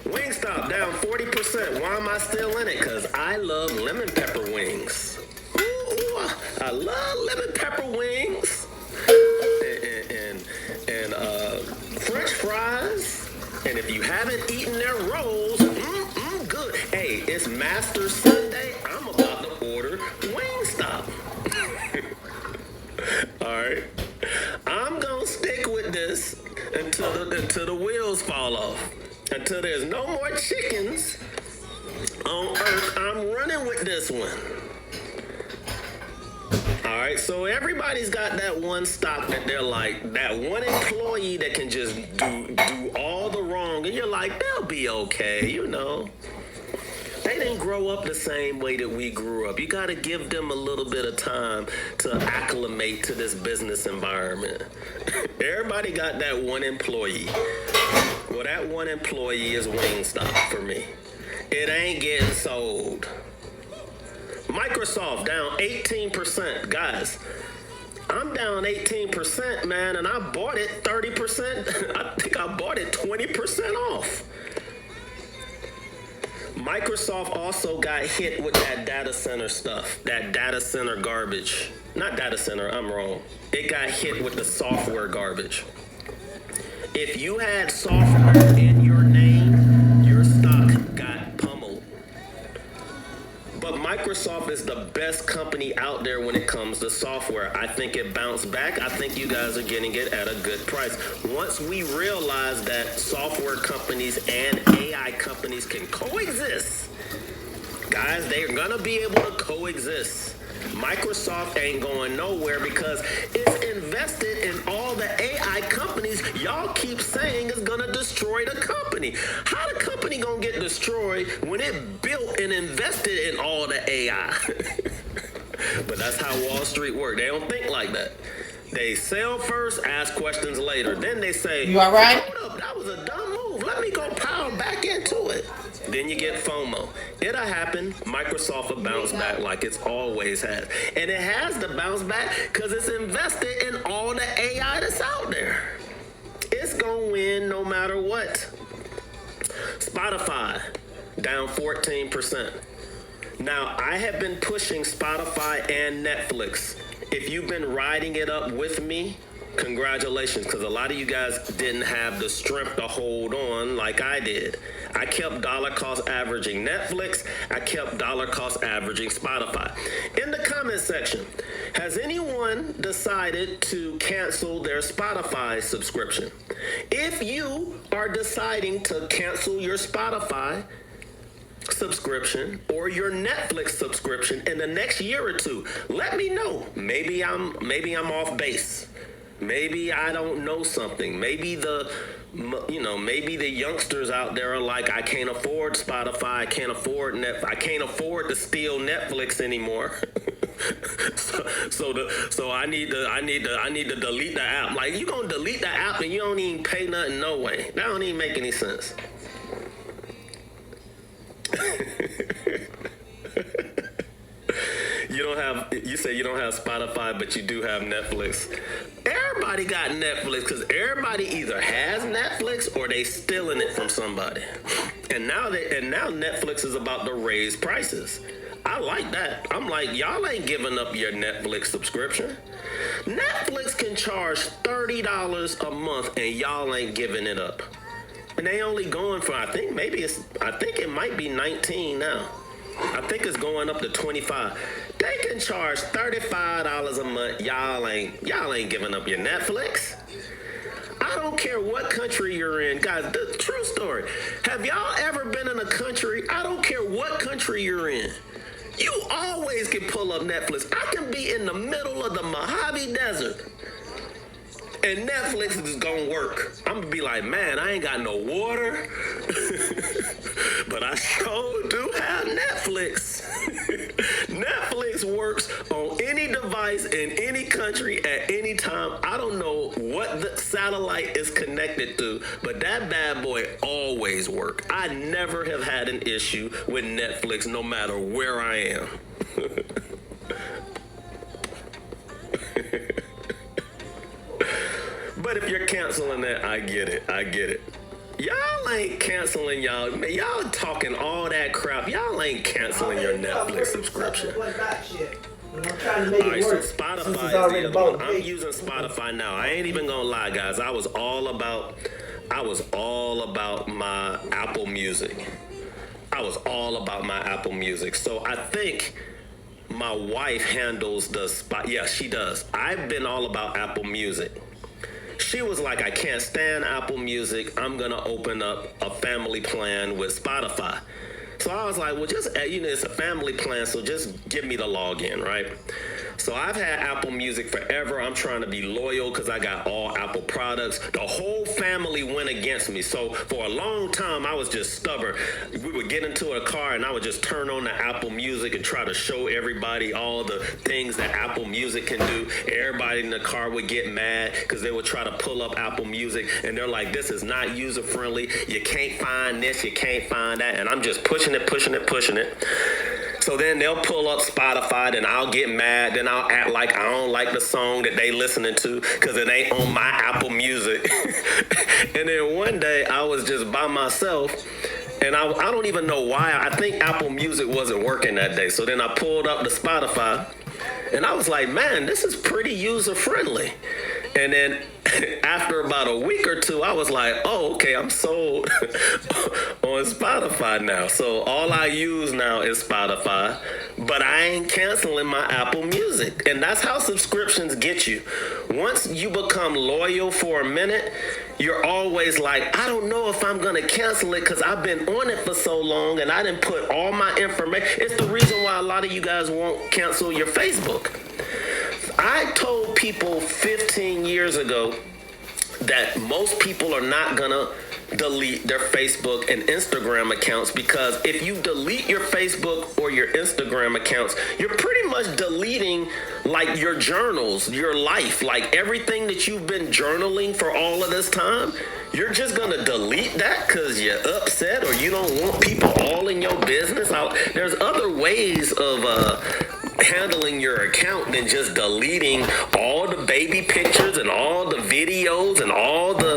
Wingstop down 40%. Why am I still in it? Because I love lemon pepper wings. Ooh, I love lemon pepper wings. And French fries. And if you haven't eaten their rolls, good. Hey, it's Master Sunday. I'm about to order wings. until there's no more chickens on earth, I'm running with this one. All right, so everybody's got that one stock that they're like, that one employee that can just do all the wrong, and you're like, they'll be okay, you know. They didn't grow up the same way that we grew up. You got to give them a little bit of time to acclimate to this business environment. Everybody got that one employee. Well, that one employee is Wingstop for me. It ain't getting sold. Microsoft down 18%. Guys, I'm down 18%, man, and I bought it 30%. I think I bought it 20% off. Microsoft also got hit with that data center stuff, that data center garbage. Not data center, I'm wrong. It got hit with the software garbage. If you had software in your name, your stock got pummeled. But Microsoft is the best company out there when it comes to software. I think it bounced back. I think you guys are getting it at a good price. Once we realize that software companies and AI companies can coexist, guys, they're gonna be able to coexist. Microsoft ain't going nowhere because it's invested in all the AI companies y'all keep saying is gonna destroy the company. How the company gonna get destroyed when it built and invested in all the AI? But that's how Wall Street work. They don't think like that. They sell first, ask questions later. Then they say, You all right? hold up, that was a dumb move. Let me go power back into it. Then you get FOMO. It'll happen. Microsoft will bounce back like it's always has. And it has to bounce back because it's invested in all the AI that's out there. It's going to win no matter what. Spotify, down 14%. Now, I have been pushing Spotify and Netflix. If you've been riding it up with me, congratulations, because a lot of you guys didn't have the strength to hold on like I did. I kept dollar cost averaging Netflix. I kept dollar cost averaging Spotify. In the comment section, has anyone decided to cancel their Spotify subscription? If you are deciding to cancel your Spotify subscription or your Netflix subscription in the next year or two, let me know. Maybe I'm off base. Maybe I don't know something. Maybe maybe the youngsters out there are like, I can't afford Spotify. I can't afford I can't afford to steal Netflix anymore. so I need to delete the app. Like, you gonna delete the app and you don't even pay nothing? No way. That don't even make any sense. You say you don't have Spotify, but you do have Netflix. Everybody got Netflix because everybody either has Netflix or they stealing it from somebody. And now Netflix is about to raise prices. I like that. I'm like, y'all ain't giving up your Netflix subscription. Netflix can charge $30 a month and y'all ain't giving it up. And they only going for, I think it might be 19 now. I think it's going up to 25. They can charge $35 a month. Y'all ain't giving up your Netflix. I don't care what country you're in. Guys, the true story. Have y'all ever been in a country, I don't care what country you're in, you always can pull up Netflix. I can be in the middle of the Mojave Desert and Netflix is gonna work. I'm gonna be like, man, I ain't got no water, but I sure do have Netflix. Netflix works on any device in any country at any time. I don't know what the satellite is connected to, but that bad boy always works. I never have had an issue with Netflix no matter where I am. But if you're canceling that, I get it. Y'all ain't canceling y'all talking all that crap. Y'all ain't canceling your Netflix subscription. I'm trying to make it work. So Spotify is the other one. I'm using Spotify now. I ain't even gonna lie, guys. I was all about my Apple Music. So I think my wife handles the spot. Yeah, she does. I've been all about Apple Music. she was like, I can't stand Apple Music. I'm going to open up a family plan with Spotify. So I was like, well, just, it's a family plan, so just give me the login, right? So I've had Apple Music forever. I'm trying to be loyal because I got all Apple products. The whole family went against me. So for a long time, I was just stubborn. We would get into a car and I would just turn on the Apple Music and try to show everybody all the things that Apple Music can do. Everybody in the car would get mad because they would try to pull up Apple Music and they're like, this is not user friendly. You can't find this, you can't find that. And I'm just pushing it. So then they'll pull up Spotify, and I'll get mad. Then I'll act like I don't like the song that they listening to because it ain't on my Apple Music. And then one day I was just by myself, and I don't even know why. I think Apple Music wasn't working that day. So then I pulled up the Spotify, and I was like, man, this is pretty user friendly. And then after about a week or two, I was like, oh, okay, I'm sold on Spotify now. So all I use now is Spotify, but I ain't canceling my Apple Music. And that's how subscriptions get you. Once you become loyal for a minute, you're always like, I don't know if I'm going to cancel it because I've been on it for so long and I didn't put all my information. It's the reason why a lot of you guys won't cancel your Facebook. I told people 15 years ago that most people are not going to delete their Facebook and Instagram accounts because if you delete your Facebook or your Instagram accounts, you're pretty much deleting like your journals, your life, like everything that you've been journaling for all of this time. You're just going to delete that because you're upset or you don't want people all in your business. There's other ways of handling your account than just deleting all the baby pictures and all the videos and all the,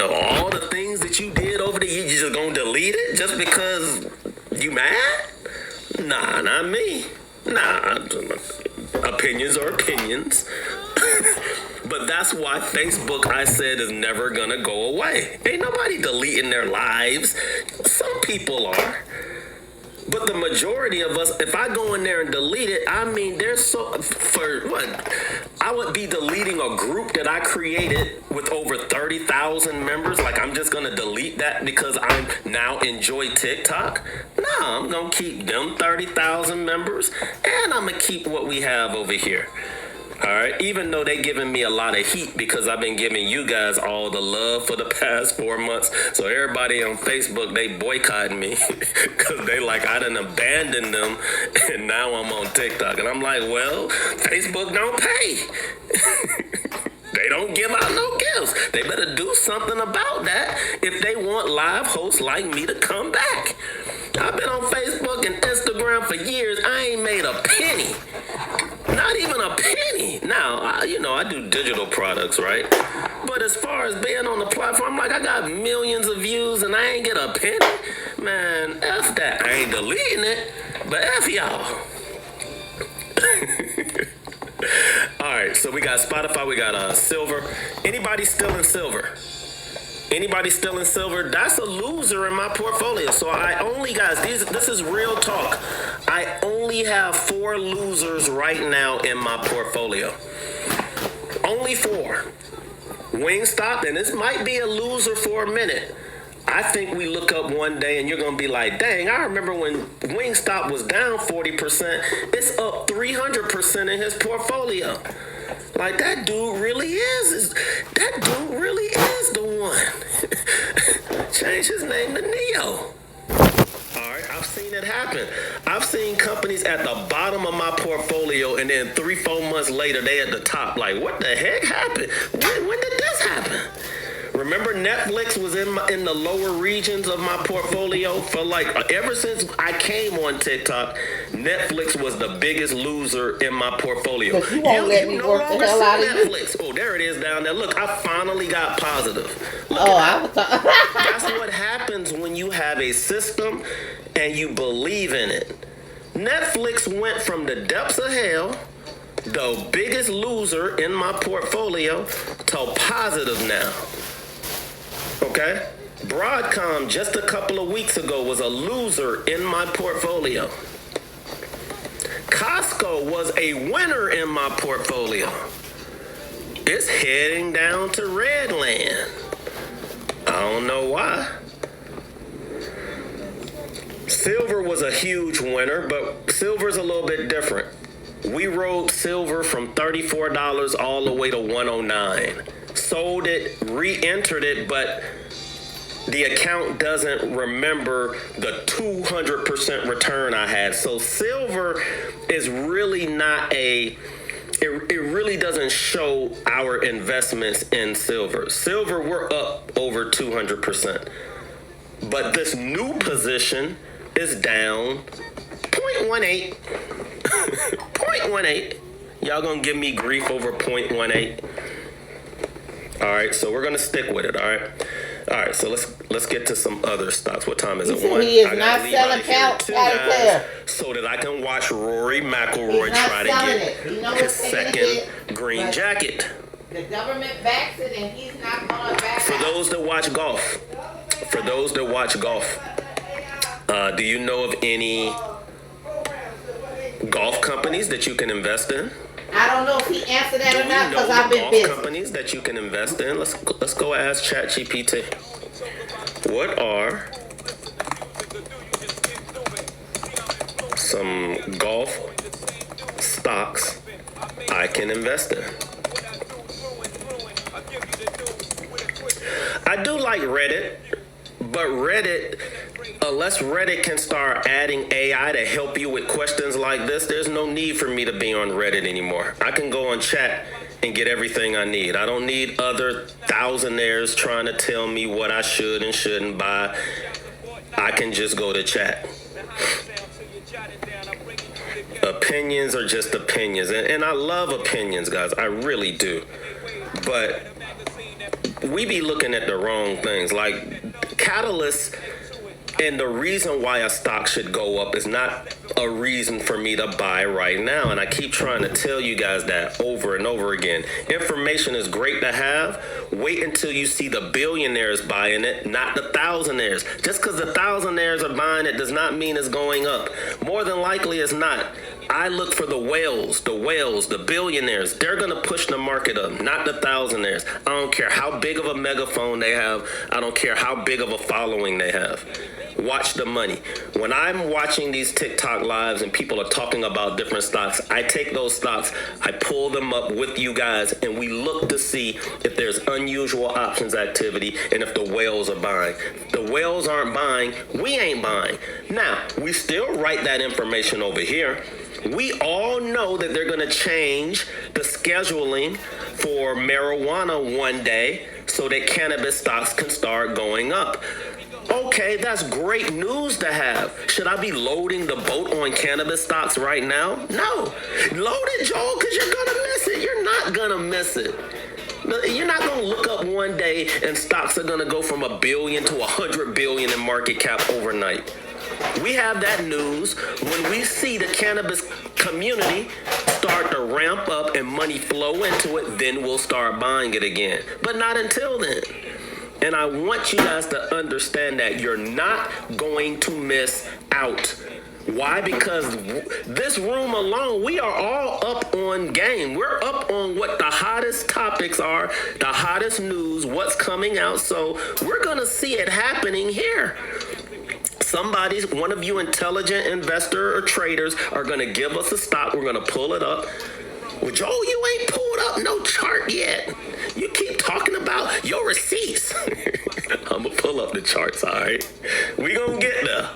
all the things that you did over the years. You just gonna delete it just because you mad? Nah, not me. Nah, opinions are opinions. But that's why Facebook, I said, is never gonna go away. Ain't nobody deleting their lives. Some people are. But the majority of us, if I go in there and delete it, I mean, I would be deleting a group that I created with over 30,000 members. Like, I'm just going to delete that because I now enjoy TikTok. No, I'm going to keep them 30,000 members, and I'm going to keep what we have over here. All right, even though they giving me a lot of heat because I've been giving you guys all the love for the past 4 months. So everybody on Facebook, they boycotting me because they like I done abandoned them and now I'm on TikTok. And I'm like, well, Facebook don't pay. They don't give out no gifts. They better do something about that if they want live hosts like me to come back. I've been on Facebook and Instagram for years. I ain't made a penny. Not even a penny. Now, I do digital products, right? But as far as being on the platform, like I got millions of views and I ain't get a penny. Man, F that. I ain't deleting it, but F y'all. All right, so we got Spotify, we got Silver. Anybody still in Silver? Anybody still in Silver? That's a loser in my portfolio. So I only, guys, this is real talk. I only have 4 losers right now in my portfolio. Only 4. Wingstop, and this might be a loser for a minute. I think we look up one day and you're going to be like, dang, I remember when Wingstop was down 40%. It's up 300% in his portfolio. Like, that dude really is the one. Change his name to Neo. All right, I've seen it happen. I've seen companies at the bottom of my portfolio and then 3-4 months later, they at the top. Like, what the heck happened? When did this happen? Remember Netflix was in the lower regions of my portfolio for like, ever since I came on TikTok, Netflix was the biggest loser in my portfolio. But you won't let me work the hell out of Netflix. Oh, there it is down there. Look, I finally got positive. That's what happens when you have a system and you believe in it. Netflix went from the depths of hell, the biggest loser in my portfolio, to positive now. Okay? Broadcom just a couple of weeks ago was a loser in my portfolio. Costco was a winner in my portfolio. it's heading down to Redland. I don't know why. Silver was a huge winner, but silver's a little bit different. We rode silver from $34 all the way to $109. Sold it, re-entered it, but the account doesn't remember the 200% return I had. So silver is really not it really doesn't show our investments in silver. Silver, we're up over 200%. But this new position is down 0.18. 0.18. Y'all gonna give me grief over 0.18? All right, so we're gonna stick with it. All right. So let's get to some other stocks. What time is it? One. He is not selling California, so that I can watch Rory McIlroy try to get his second green jacket. The government backs it, and he's not going back. For those that watch golf, do you know of any golf companies that you can invest in? I don't know if he answered that or not because I've been busy. Golf companies that you can invest in. Let's go ask ChatGPT. What are some golf stocks I can invest in? I do like Reddit, but unless Reddit can start adding AI to help you with questions like this, there's no need for me to be on Reddit anymore. I can go on chat and get everything I need. I don't need other thousandaires trying to tell me what I should and shouldn't buy. I can just go to chat. Opinions are just opinions. And I love opinions, guys. I really do. But we be looking at the wrong things. Like catalysts. And the reason why a stock should go up is not a reason for me to buy right now. And I keep trying to tell you guys that over and over again. Information is great to have. Wait until you see the billionaires buying it, not the thousandaires. Just because the thousandaires are buying it does not mean it's going up. More than likely it's not. I look for the whales, the billionaires. They're going to push the market up, not the thousandaires. I don't care how big of a megaphone they have. I don't care how big of a following they have. Watch the money. When I'm watching these TikTok lives and people are talking about different stocks, I take those stocks, I pull them up with you guys, and we look to see if there's unusual options activity and if the whales are buying. If the whales aren't buying, we ain't buying. Now, we still write that information over here. We all know that they're going to change the scheduling for marijuana one day so that cannabis stocks can start going up. Okay, that's great news to have. Should I be loading the boat on cannabis stocks right now? No. Load it, Joel, because you're going to miss it. You're not going to miss it. You're not going to look up one day and stocks are going to go from $1 billion to $100 billion in market cap overnight. We have that news when we see the cannabis community start to ramp up and money flow into it, then we'll start buying it again. But not until then. And I want you guys to understand that you're not going to miss out. Why? Because this room alone, we are all up on game. We're up on what the hottest topics are, the hottest news, what's coming out. So we're going to see it happening here. One of you intelligent investor or traders are going to give us a stock. We're going to pull it up. Well, Joel, you ain't pulled up no chart yet. You keep talking about your receipts. I'm going to pull up the charts, all right? We going to get there.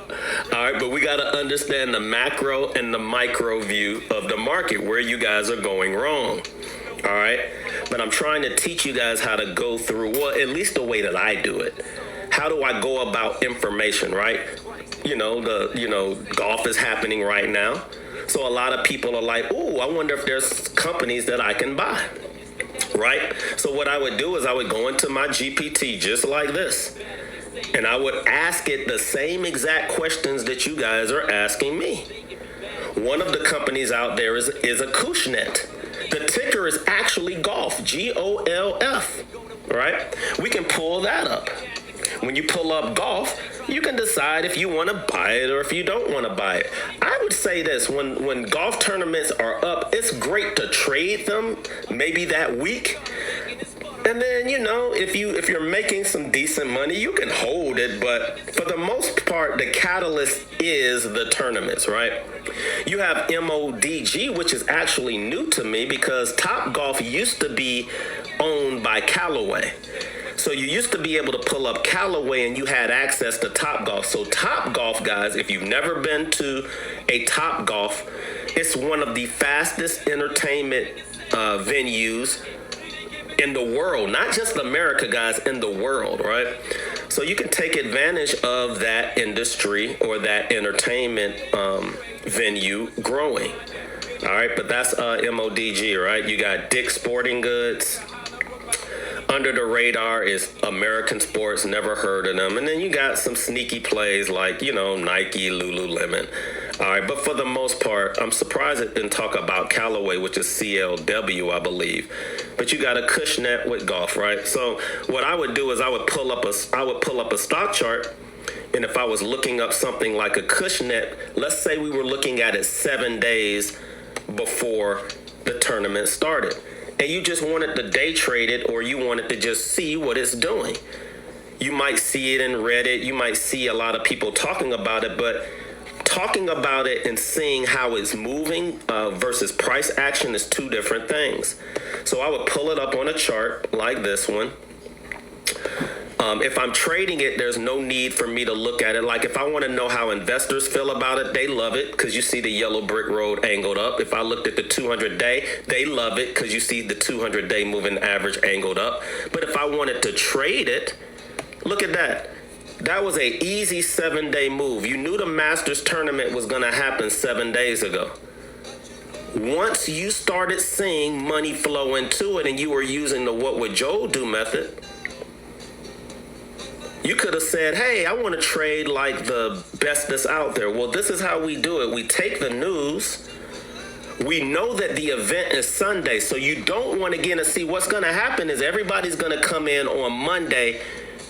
All right, but we got to understand the macro and the micro view of the market, where you guys are going wrong. All right? But I'm trying to teach you guys how to go through, well, at least the way that I do it. How do I go about information, right? Golf is happening right now. So a lot of people are like, oh, I wonder if there's companies that I can buy, right? So what I would do is I would go into my GPT just like this, and I would ask it the same exact questions that you guys are asking me. One of the companies out there is Acushnet. The ticker is actually Golf, GOLF, right? We can pull that up. When you pull up Golf, you can decide if you want to buy it or if you don't want to buy it. I would say this, when golf tournaments are up, it's great to trade them maybe that week. And then, if you're making some decent money, you can hold it, but for the most part, the catalyst is the tournaments, right? You have MODG, which is actually new to me because Topgolf used to be owned by Callaway. So you used to be able to pull up Callaway and you had access to Topgolf. So Topgolf, guys, if you've never been to a Topgolf, it's one of the fastest entertainment venues in the world, not just America, guys, in the world, right? So you can take advantage of that industry or that entertainment venue growing. All right, but that's MODG, right? You got Dick's Sporting Goods. Under the radar is American Sports, never heard of them. And then you got some sneaky plays like, Nike, Lululemon. All right, but for the most part, I'm surprised it didn't talk about Callaway, which is CLW, I believe. But you got a Cushnet with golf, right? So what I would do is I would pull up a stock chart, and if I was looking up something like a Cushnet, let's say we were looking at it 7 days before the tournament started, and you just wanted to day trade it, or you wanted to just see what it's doing. You might see it in Reddit, you might see a lot of people talking about it, but talking about it and seeing how it's moving versus price action is two different things. So I would pull it up on a chart like this one. If I'm trading it, there's no need for me to look at it. Like if I want to know how investors feel about it, they love it because you see the yellow brick road angled up. If I looked at the 200-day, they love it because you see the 200-day moving average angled up. But if I wanted to trade it, look at that. That was a easy 7-day move. You knew the Masters tournament was going to happen 7 days ago. Once you started seeing money flow into it and you were using the what would Joe do method, you could have said, hey, I want to trade like the best that's out there. Well, this is how we do it. We take the news. We know that the event is Sunday, so you don't want to get to see what's going to happen is everybody's going to come in on Monday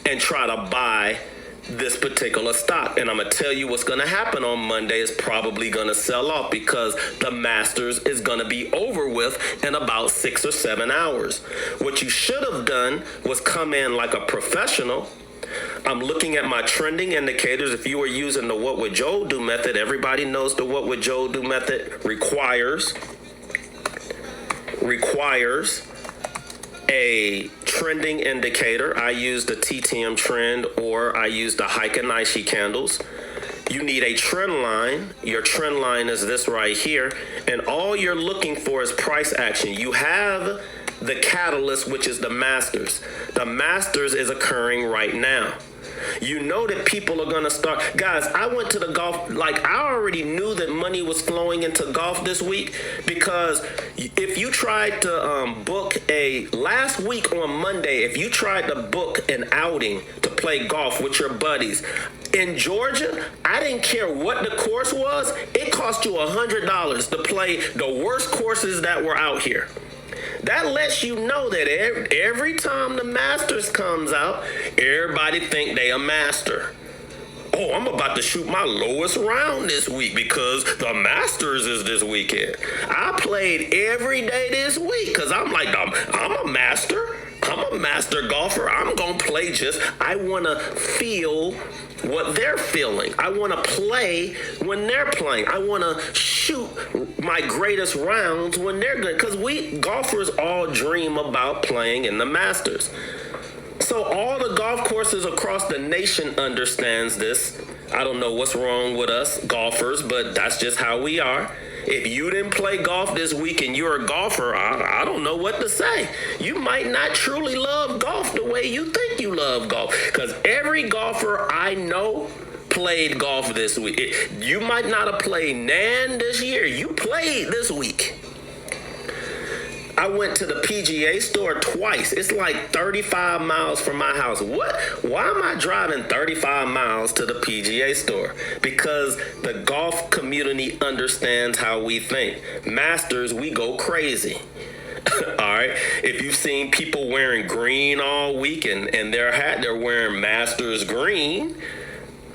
and try to buy this particular stock. And I'm going to tell you what's going to happen on Monday is probably going to sell off because the Masters is going to be over with in about 6 or 7 hours. What you should have done was come in like a professional. I'm looking at my trending indicators. If you were using the what would Joe do method, everybody knows the what would Joe do method requires a trending indicator. I use the TTM trend or I use the Heiken Nishi candles. You need a trend line. Your trend line is this right here. And all you're looking for is price action. You have the catalyst, which is the Masters. The Masters is occurring right now. You know that people are going to start. Guys, I went to the golf. Like, I already knew that money was flowing into golf this week because if you tried to book last week on Monday, if you tried to book an outing to play golf with your buddies in Georgia, I didn't care what the course was. It cost you $100 to play the worst courses that were out here. That lets you know that every time the Masters comes out, everybody think they a master. Oh, I'm about to shoot my lowest round this week because the Masters is this weekend. I played every day this week because I'm like, I'm a master. I'm a master golfer. I'm going to play I want to feel what they're feeling. I want to play when they're playing. I want to shoot my greatest rounds when they're good. Because we golfers all dream about playing in the Masters. So all the golf courses across the nation understands this. I don't know what's wrong with us golfers, but that's just how we are. If you didn't play golf this week and you're a golfer, I don't know what to say. You might not truly love golf the way you think you love golf. Because every golfer I know played golf this week. You might not have played NAN this year. You played this week. I went to the PGA store twice. It's like 35 miles from my house. What? Why am I driving 35 miles to the PGA store? Because the golf community understands how we think. Masters, we go crazy. All right. If you've seen people wearing green all week and their hat, they're wearing Masters green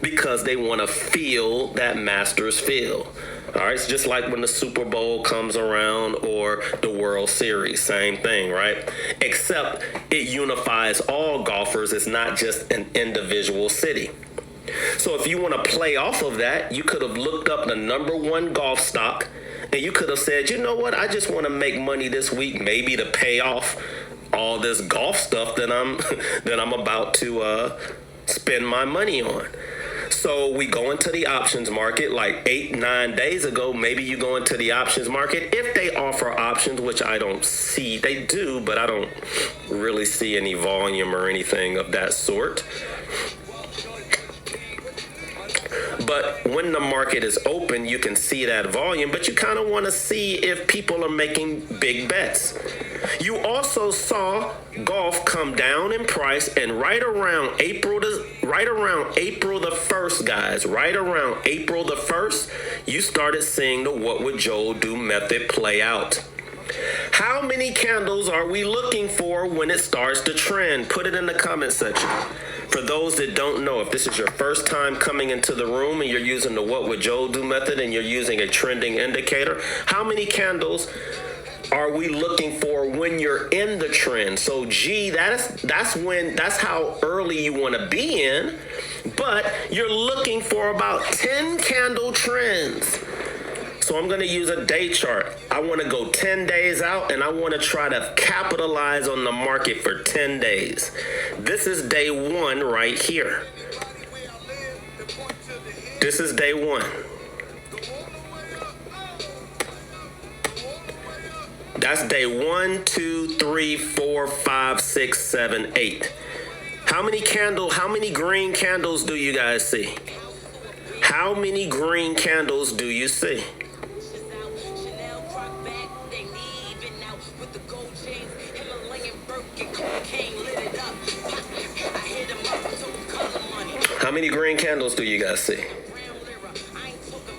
because they want to feel that Masters feel. All right, it's just like when the Super Bowl comes around or the World Series, same thing, right? Except it unifies all golfers. It's not just an individual city. So if you want to play off of that, you could have looked up the number one golf stock and you could have said, you know what, I just want to make money this week, maybe to pay off all this golf stuff that I'm about to spend my money on. So we go into the options market like 8-9 days ago. Maybe you go into the options market if they offer options, which I don't see. They do, but I don't really see any volume or anything of that sort. But when the market is open, you can see that volume, but you kind of want to see if people are making big bets. You also saw golf come down in price, and right around April the 1st, guys, right around April the 1st, you started seeing the What Would Joel Do method play out. How many candles are we looking for when it starts to trend? Put it in the comment section. For those that don't know, if this is your first time coming into the room and you're using the What Would Joel Do method and you're using a trending indicator, how many candles are we looking for when you're in the trend? So that's how early you want to be in, but you're looking for about 10 candle trends. So I'm going to use a day chart. I want to go 10 days out and I want to try to capitalize on the market for 10 days. This is day one right here. This is day one. That's day 1, 2, 3, 4, 5, 6, 7, 8. How many green candles do you guys see? How many green candles do you see? How many green candles do you guys see?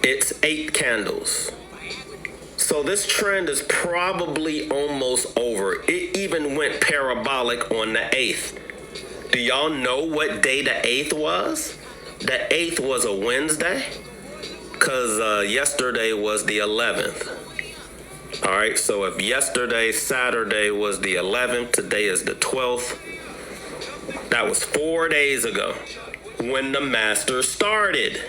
It's 8 candles. So this trend is probably almost over. It even went parabolic on the 8th. Do y'all know what day the 8th was? The 8th was a Wednesday, because yesterday was the 11th. All right, so if yesterday, Saturday, was the 11th, today is the 12th. That was 4 days ago when the Masters started.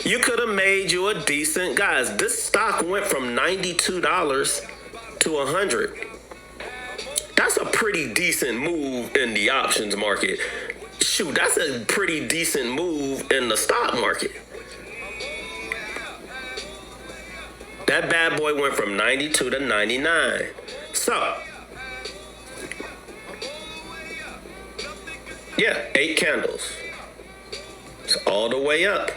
You could have made you a decent, guys, this stock went from $92 to $100. That's a pretty decent move in the options market. Shoot, that's a pretty decent move in the stock market. That bad boy went from 92 to 99. So, yeah, 8 candles. It's all the way up.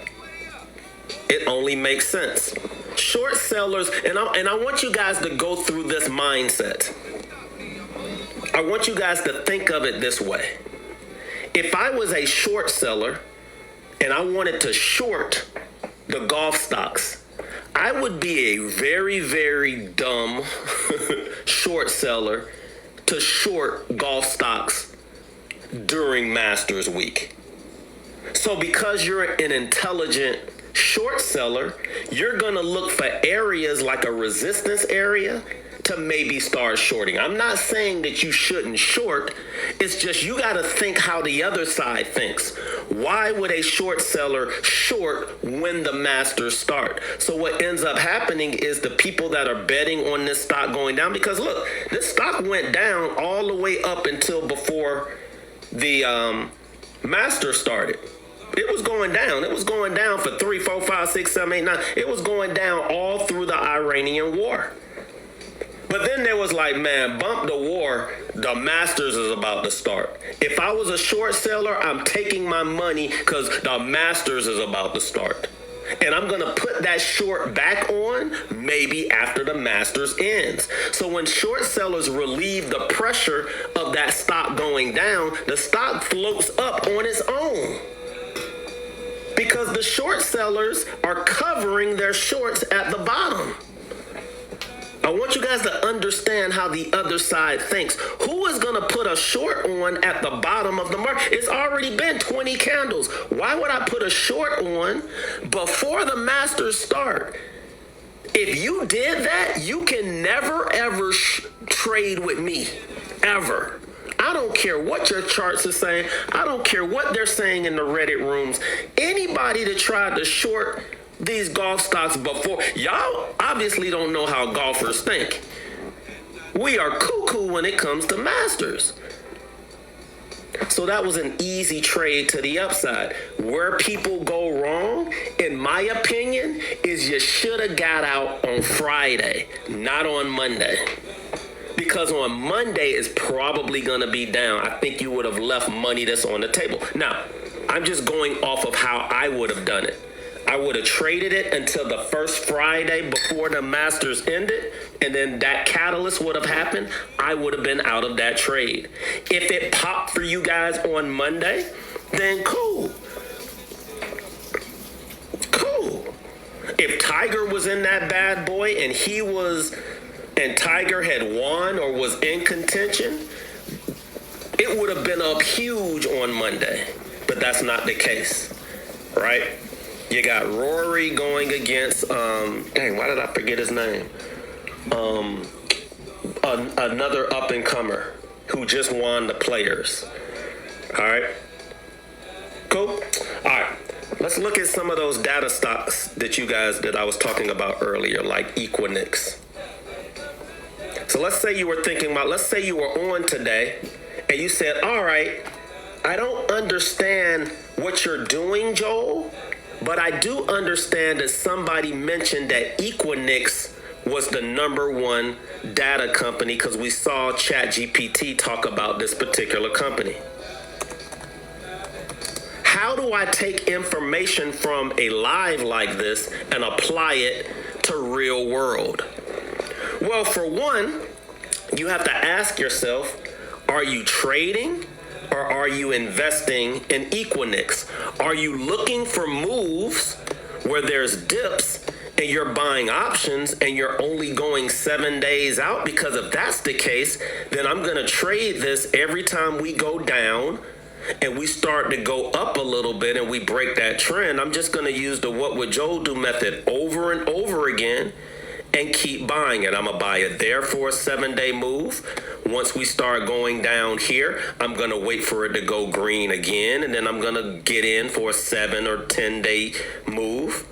It only makes sense. Short sellers, and I want you guys to go through this mindset. I want you guys to think of it this way. If I was a short seller and I wanted to short the golf stocks, I would be a very, very dumb short seller to short golf stocks during Masters Week. So because you're an intelligent short seller, you're going to look for areas like a resistance area to maybe start shorting. I'm not saying that you shouldn't short. It's just you got to think how the other side thinks. Why would a short seller short when the Masters start? So what ends up happening is the people that are betting on this stock going down, because look, this stock went down all the way up until before the Masters started. It was going down. It was going down for 3, 4, 5, 6, 7, 8, 9. It was going down all through the Iranian war. But then there was like, man, bump the war. The Masters is about to start. If I was a short seller, I'm taking my money because the Masters is about to start. And I'm going to put that short back on maybe after the Masters ends. So when short sellers relieve the pressure of that stock going down, the stock floats up on its own. Because the short sellers are covering their shorts at the bottom. I want you guys to understand how the other side thinks. Who is going to put a short on at the bottom of the market? It's already been 20 candles. Why would I put a short on before the masters start? If you did that, you can never, ever trade with me, ever. I don't care what your charts are saying. I don't care what they're saying in the Reddit rooms. Anybody that tried to short these golf stocks before, y'all obviously don't know how golfers think. We are cuckoo when it comes to masters. So that was an easy trade to the upside. Where people go wrong, in my opinion, is you should have got out on Friday, not on Monday. Because on Monday is probably going to be down. I think you would have left money that's on the table. Now, I'm just going off of how I would have done it. I would have traded it until the first Friday before the Masters ended, and then that catalyst would have happened. I would have been out of that trade. If it popped for you guys on Monday, then cool. Cool. If Tiger was in that bad boy and Tiger had won or was in contention, it would have been up huge on Monday. But that's not the case, right? You got Rory going against, dang, why did I forget his name? Another up-and-comer who just won the Players. All right? Cool? All right. Let's look at some of those data stocks that I was talking about earlier, like Equinix. So let's say you were on today and you said, all right, I don't understand what you're doing, Joel, but I do understand that somebody mentioned that Equinix was the #1 data company because we saw ChatGPT talk about this particular company. How do I take information from a live like this and apply it to real world? Well, for one, you have to ask yourself, are you trading or are you investing in Equinix? Are you looking for moves where there's dips and you're buying options and you're only going 7 days out? Because if that's the case, then I'm going to trade this every time we go down and we start to go up a little bit and we break that trend. I'm just going to use the what would Joel do method over and over again and keep buying it. I'm going to buy it there for a 7-day move. Once we start going down here, I'm going to wait for it to go green again, and then I'm going to get in for a 7 or 10-day move.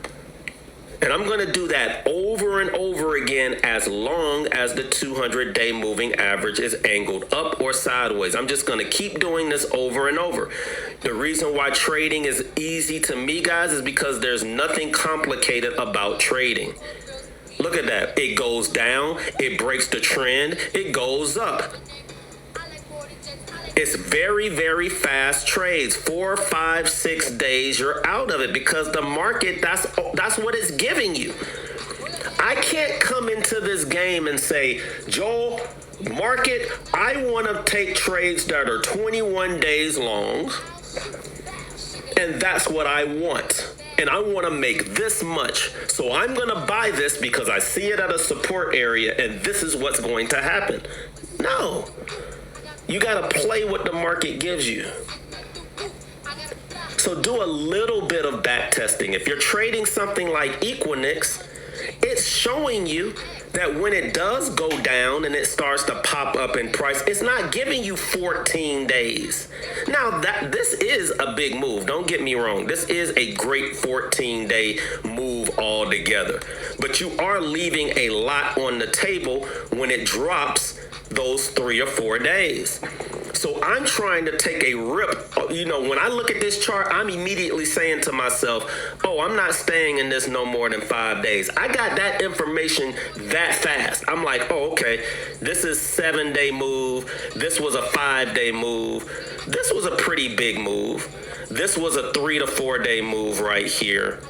And I'm going to do that over and over again as long as the 200-day moving average is angled up or sideways. I'm just going to keep doing this over and over. The reason why trading is easy to me, guys, is because there's nothing complicated about trading. Look at that. It goes down, it breaks the trend, it goes up. It's very, very fast trades. 4, 5, 6 days, you're out of it because the market, that's what it's giving you. I can't come into this game and say, Joel, market, I want to take trades that are 21 days long, and that's what I want. And I want to make this much. So I'm going to buy this because I see it at a support area and this is what's going to happen. No. You got to play what the market gives you. So do a little bit of back testing. If you're trading something like Equinix, it's showing you that when it does go down and it starts to pop up in price, it's not giving you 14 days. Now, this is a big move. Don't get me wrong. This is a great 14-day move altogether. But you are leaving a lot on the table when it drops those 3 or 4 days. So I'm trying to take a rip. You know, when I look at this chart, I'm immediately saying to myself, oh, I'm not staying in this no more than 5 days. I got that information that fast. I'm like, oh, okay, this is 7-day move. This was a 5-day move. This was a pretty big move. This was a 3 to 4 day move right here.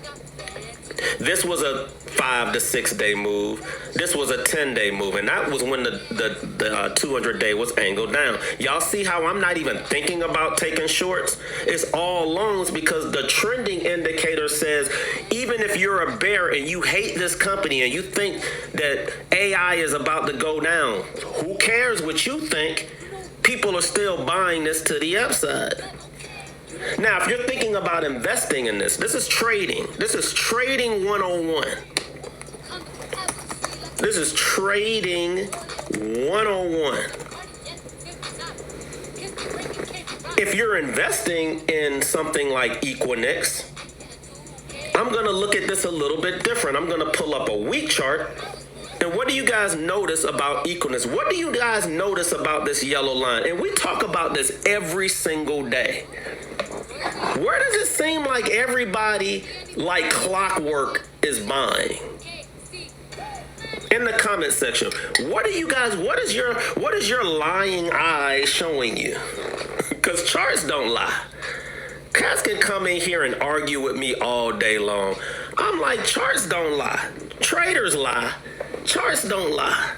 This was a 5 to 6 day move. This was a 10-day move, and that was when the 200-day was angled down. Y'all see how I'm not even thinking about taking shorts? It's all longs because the trending indicator says even if you're a bear and you hate this company and you think that AI is about to go down, who cares what you think? People are still buying this to the upside. Now, if you're thinking about investing in this, this is trading. This is trading 101. This is trading 101. If you're investing in something like Equinix, I'm going to look at this a little bit different. I'm going to pull up a week chart. And what do you guys notice about Equinix? What do you guys notice about this yellow line? And we talk about this every single day. Where does it seem like everybody, like clockwork, is buying? In the comment section, what is your lying eye showing you? Because charts don't lie. Cats can come in here and argue with me all day long. I'm like, charts don't lie. Traders lie. Charts don't lie.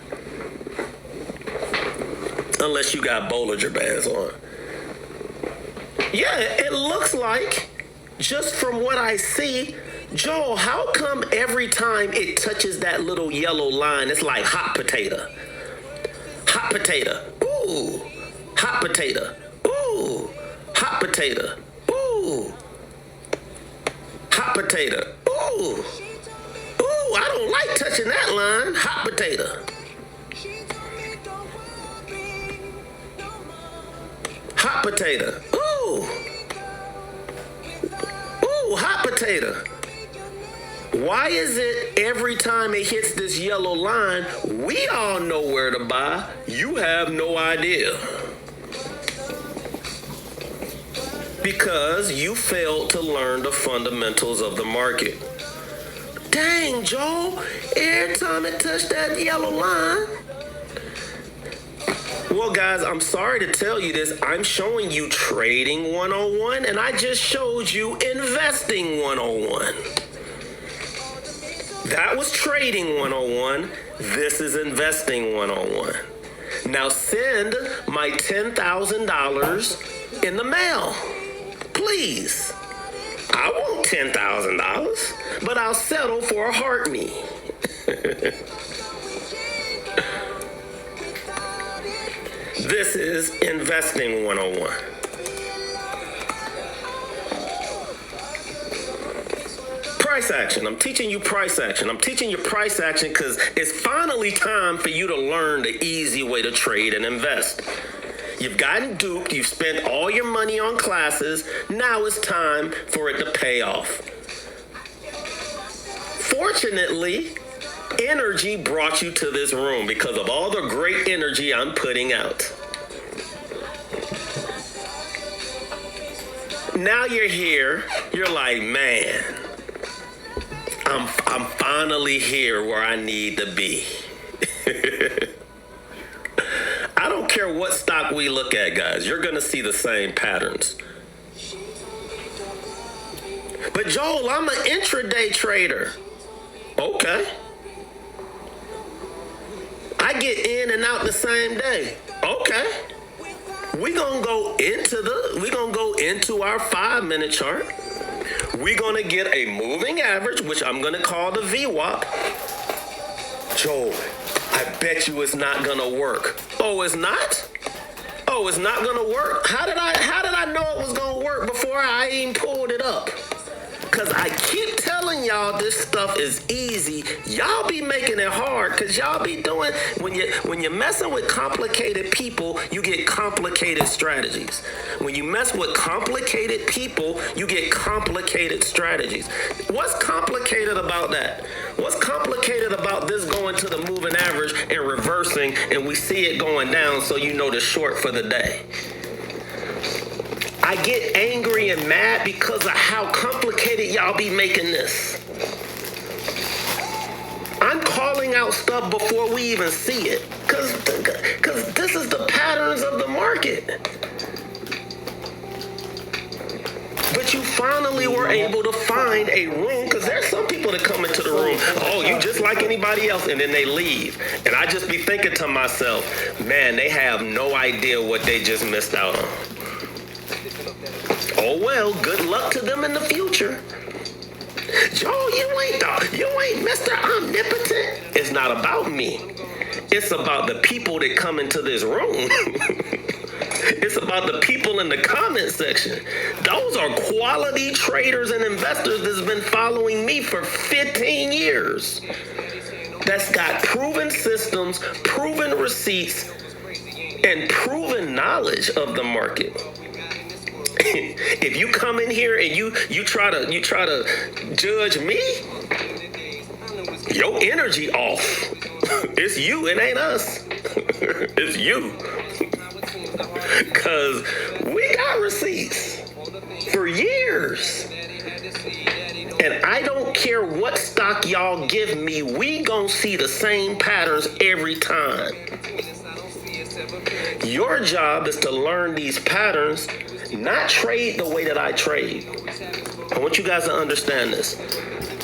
Unless you got Bollinger Bands on. Yeah, it looks like, just from what I see, Joel, how come every time it touches that little yellow line, it's like hot potato? Hot potato. Ooh. Hot potato. Ooh. Hot potato. Ooh. Hot potato. Ooh. Ooh, I don't like touching that line. Hot potato. Hot potato. Ooh. Ooh, hot potato. Why is it every time it hits this yellow line, we all know where to buy, you have no idea? Because you failed to learn the fundamentals of the market. Dang, Joel, every time it touched that yellow line. Well, guys, I'm sorry to tell you this. I'm showing you Trading 101, and I just showed you Investing 101. That was Trading 101. This is Investing 101. Now send my $10,000 in the mail, please. I want $10,000, but I'll settle for a heart me. This is Investing 101. Price action. I'm teaching you price action. I'm teaching you price action because it's finally time for you to learn the easy way to trade and invest. You've gotten duped. You've spent all your money on classes. Now it's time for it to pay off. Fortunately, energy brought you to this room because of all the great energy I'm putting out. Now you're here. You're like, man, I'm finally here where I need to be. I don't care what stock we look at, guys. You're going to see the same patterns. But Joel, I'm an intraday trader. Okay. I get in and out the same day. Okay. We're going to go into our 5-minute chart. We're going to get a moving average, which I'm going to call the VWAP. Joel, I bet you it's not going to work. Oh, it's not? Oh, it's not going to work? How did I know it was going to work before I even pulled it up? Because I keep telling y'all this stuff is easy. Y'all be making it hard because y'all be doing, when you're messing with complicated people, you get complicated strategies. When you mess with complicated people, you get complicated strategies. What's complicated about that? What's complicated about this going to the moving average and reversing and we see it going down so you know the short for the day? I get angry and mad because of how complicated y'all be making this. I'm calling out stuff before we even see it because this is the patterns of the market. But you finally were able to find a room because there's some people that come like anybody else, and then they leave. And I just be thinking to myself, man, they have no idea what they just missed out on. Oh well, good luck to them in the future. Joe, you ain't Mr. Omnipotent. It's not about me. It's about the people that come into this room. It's about the people in the comment section. Those are quality traders and investors that's been following me for 15 years. That's got proven systems, proven receipts, and proven knowledge of the market. If you come in here and you try to judge me, your energy off. It's you, it ain't us. It's you. Cause we got receipts for years. And I don't care what stock y'all give me, we gonna see the same patterns every time. Your job is to learn these patterns, not trade the way that I trade. I want you guys to understand this.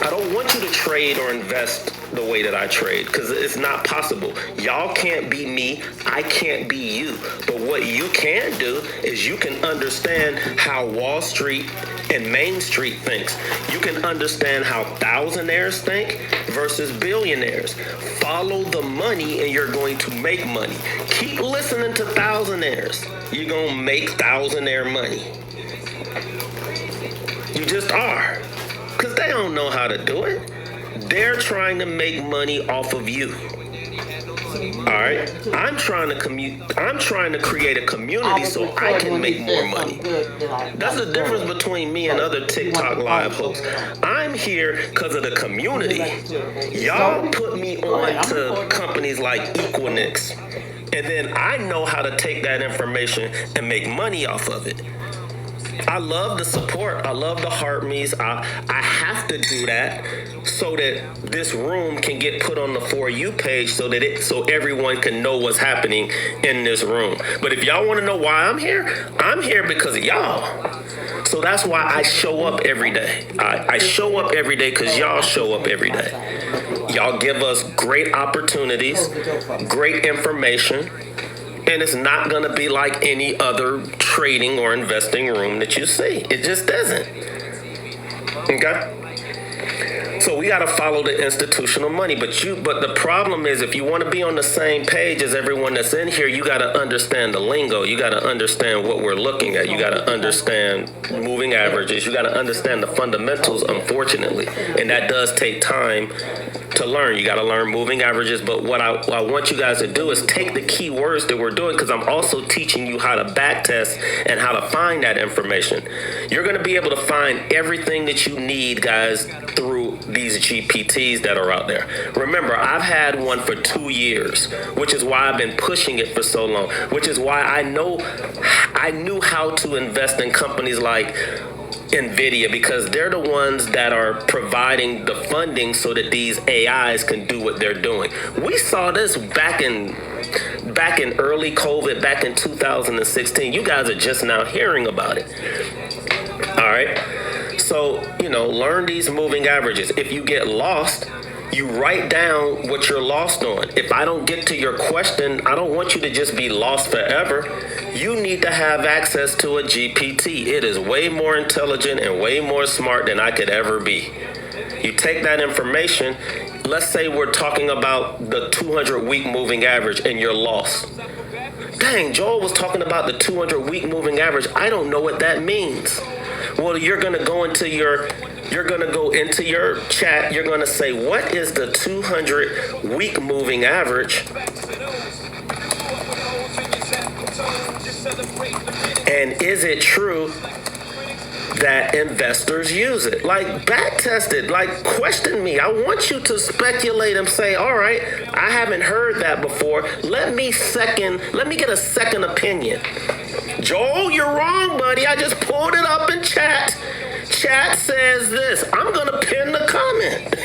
I don't want you to trade or invest the way that I trade, because it's not possible. Y'all can't be me, I can't be you. But what you can do is you can understand how Wall Street and Main Street thinks. You can understand how thousandaires think versus billionaires. Follow the money and you're going to make money. Keep listening to thousandaires. You're going to make thousandaire money. You just are. Because they don't know how to do it. They're trying to make money off of you. All right? I'm trying to create a community so I can make more money. That's the difference between me and other TikTok live hosts. I'm here because of the community. Y'all put me on to companies like Equinix, and then I know how to take that information and make money off of it. I love the support. I love the heart me's. I have to do that so that this room can get put on the For You page so everyone can know what's happening in this room. But if y'all want to know why I'm here because of y'all. So that's why I show up every day. I show up every day because y'all show up every day. Y'all give us great opportunities, great information. And it's not going to be like any other trading or investing room that you see. It just doesn't. Okay? So we got to follow the institutional money. But the problem is, if you want to be on the same page as everyone that's in here, you got to understand the lingo. You got to understand what we're looking at. You got to understand moving averages. You got to understand the fundamentals, unfortunately. And that does take time to learn. You got to learn moving averages. But what I want you guys to do is take the key words that we're doing, because I'm also teaching you how to back test and how to find that information. You're going to be able to find everything that you need, guys, through these GPTs that are out there. Remember, I've had one for 2 years, which is why I've been pushing it for so long, which is why I knew how to invest in companies like NVIDIA, because they're the ones that are providing the funding so that these AIs can do what they're doing. We saw this back in early COVID, back in 2016. You guys are just now hearing about it. All right. So, learn these moving averages. If you get lost, you write down what you're lost on. If I don't get to your question, I don't want you to just be lost forever. You need to have access to a GPT. It is way more intelligent and way more smart than I could ever be. You take that information, let's say we're talking about the 200-week moving average and you're lost. Dang, Joel was talking about the 200-week moving average. I don't know what that means. Well, you're going to go into your chat. You're going to say, what is the 200-week moving average? And is it true that investors use it? Like, back test it. Like, question me. I want you to speculate and say, all right, I haven't heard that before. Let me get a second opinion. Joel, you're wrong, buddy. I just pulled it up in chat. Chat says this. I'm going to pin the comment.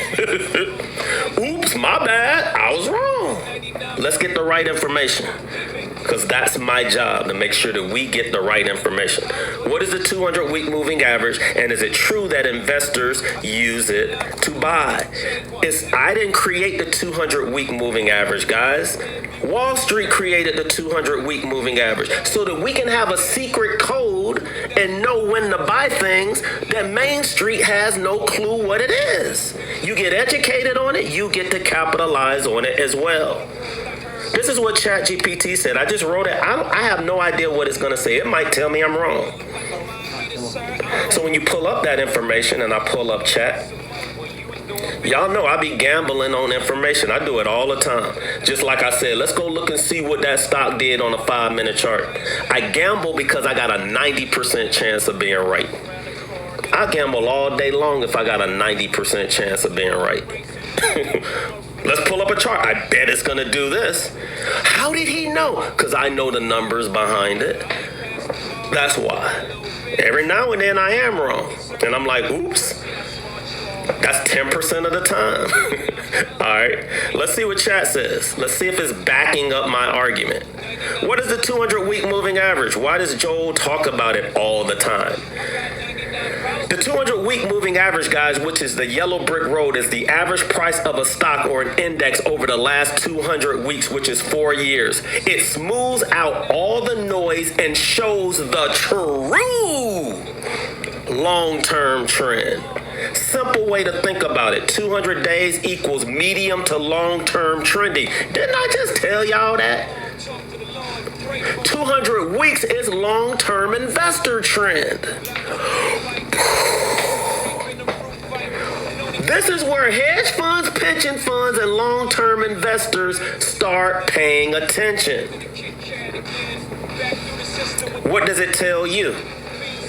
Oops, my bad. I was wrong. Let's get the right information. because that's my job to make sure that we get the right information. What is the 200-week moving average, and is it true that investors use it to buy? I didn't create the 200-week moving average, guys. Wall Street created the 200-week moving average so that we can have a secret code and know when to buy things that Main Street has no clue what it is. You get educated on it, you get to capitalize on it as well. This is what ChatGPT said. I just wrote it. I have no idea what it's going to say. It might tell me I'm wrong. So when you pull up that information, and I pull up chat, y'all know I be gambling on information. I do it all the time. Just like I said, let's go look and see what that stock did on a 5-minute chart. I gamble because I got a 90% chance of being right. I gamble all day long if I got a 90% chance of being right. Let's pull up a chart. I bet it's going to do this. How did he know? Because I know the numbers behind it. That's why. Every now and then I am wrong. And I'm like, oops. That's 10% of the time. All right. Let's see what chat says. Let's see if it's backing up my argument. What is the 200-week moving average? Why does Joel talk about it all the time? The 200-week moving average, guys, which is the yellow brick road, is the average price of a stock or an index over the last 200 weeks, which is 4 years. It smooths out all the noise and shows the true long-term trend. Simple way to think about it. 200 days equals medium to long-term trending. Didn't I just tell y'all that? 200 weeks is long-term investor trend. This is where hedge funds, pension funds, and long-term investors start paying attention. What does it tell you?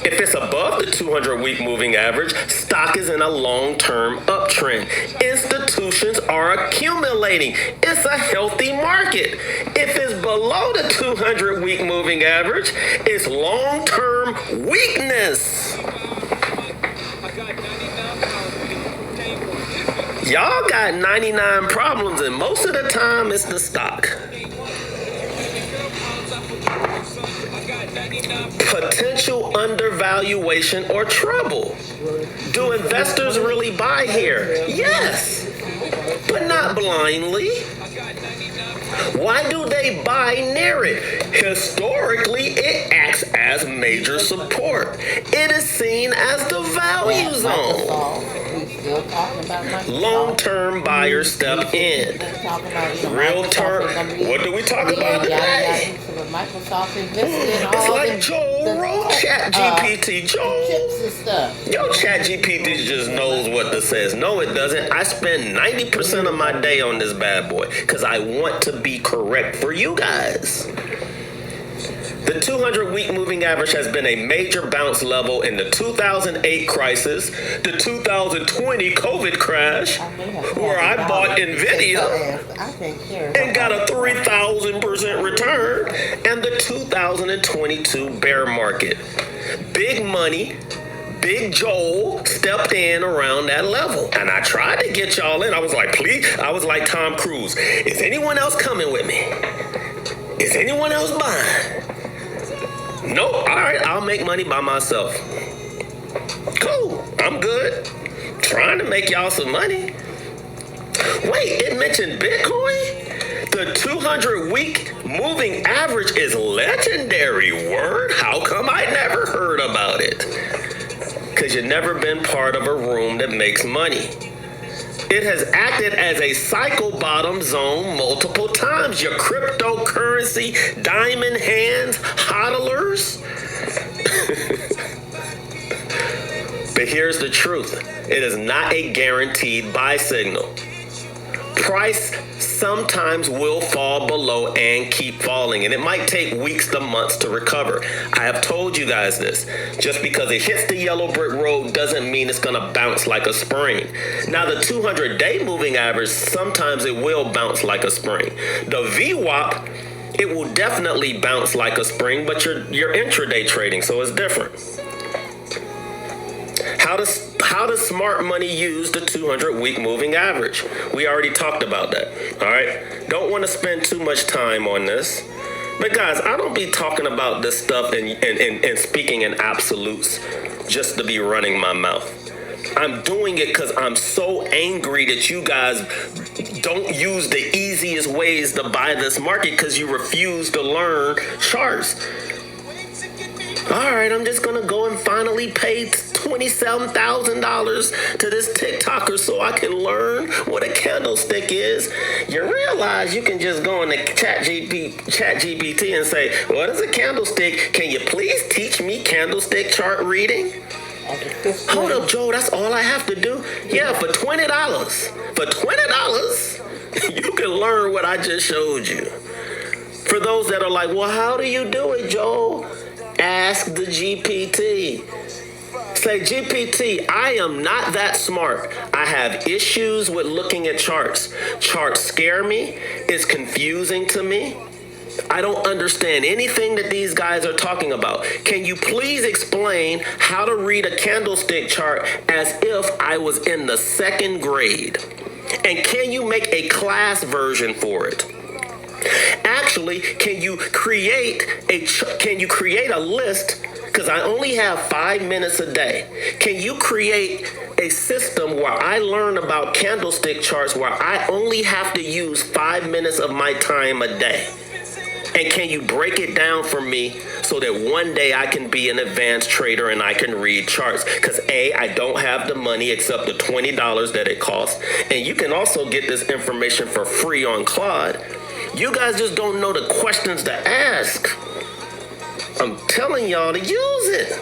If it's above the 200-week moving average, stock is in a long-term uptrend. Institutions are accumulating. It's a healthy market. If it's below the 200-week moving average, it's long-term weakness. Y'all got 99 problems, and most of the time it's the stock. Potential undervaluation or trouble. Do investors really buy here? Yes, but not blindly. Why do they buy near it? Historically, it acts as major support. It is seen as the value zone. Long-term buyers step in. Real term. What do we talk about today? It's like Joel wrote ChatGPT. Joel, yo, ChatGPT just knows what this says. No, it doesn't. I spend 90% of my day on this bad boy because I want to be correct for you guys. The 200-week moving average has been a major bounce level in the 2008 crisis, the 2020 COVID crash, where I bought NVIDIA and got a 3,000% return, and the 2022 bear market. Big money, Big Joel stepped in around that level. And I tried to get y'all in. I was like, please. I was like Tom Cruise. Is anyone else coming with me? Is anyone else buying? Nope. All right, I'll make money by myself. Cool. I'm good. Trying to make y'all some money. Wait, it mentioned Bitcoin? The 200-week moving average is legendary. Word? How come I never heard about it? Because you've never been part of a room that makes money. It has acted as a cycle bottom zone multiple times. Your cryptocurrency, diamond hands, hodlers. But here's the truth. It is not a guaranteed buy signal. Price sometimes will fall below and keep falling, and it might take weeks to months to recover. I have told you guys this. Just because it hits the yellow brick road doesn't mean it's going to bounce like a spring. Now, the 200-day moving average, sometimes it will bounce like a spring. The VWAP, it will definitely bounce like a spring, but you're intraday trading, so it's different. How does smart money use the 200-week moving average? We already talked about that, all right? Don't want to spend too much time on this. But guys, I don't be talking about this stuff and speaking in absolutes just to be running my mouth. I'm doing it because I'm so angry that you guys don't use the easiest ways to buy this market because you refuse to learn charts. All right, I'm just going to go and finally pay $27,000 to this TikToker so I can learn what a candlestick is. You realize you can just go into ChatGPT and say, what is a candlestick? Can you please teach me candlestick chart reading? Hold up, Joe, that's all I have to do? Yeah, for $20. For $20, you can learn what I just showed you. For those that are like, well, how do you do it, Joe? Ask the GPT. Say, GPT, I am not that smart. I have issues with looking at charts. Charts scare me. It's confusing to me. I don't understand anything that these guys are talking about. Can you please explain how to read a candlestick chart as if I was in the second grade? And can you make a class version for it? Actually, can you create a list? Because I only have 5 minutes a day. Can you create a system where I learn about candlestick charts where I only have to use 5 minutes of my time a day? And can you break it down for me so that one day I can be an advanced trader and I can read charts? Because A, I don't have the money except the $20 that it costs. And you can also get this information for free on Claude. You guys just don't know the questions to ask. I'm telling y'all to use it.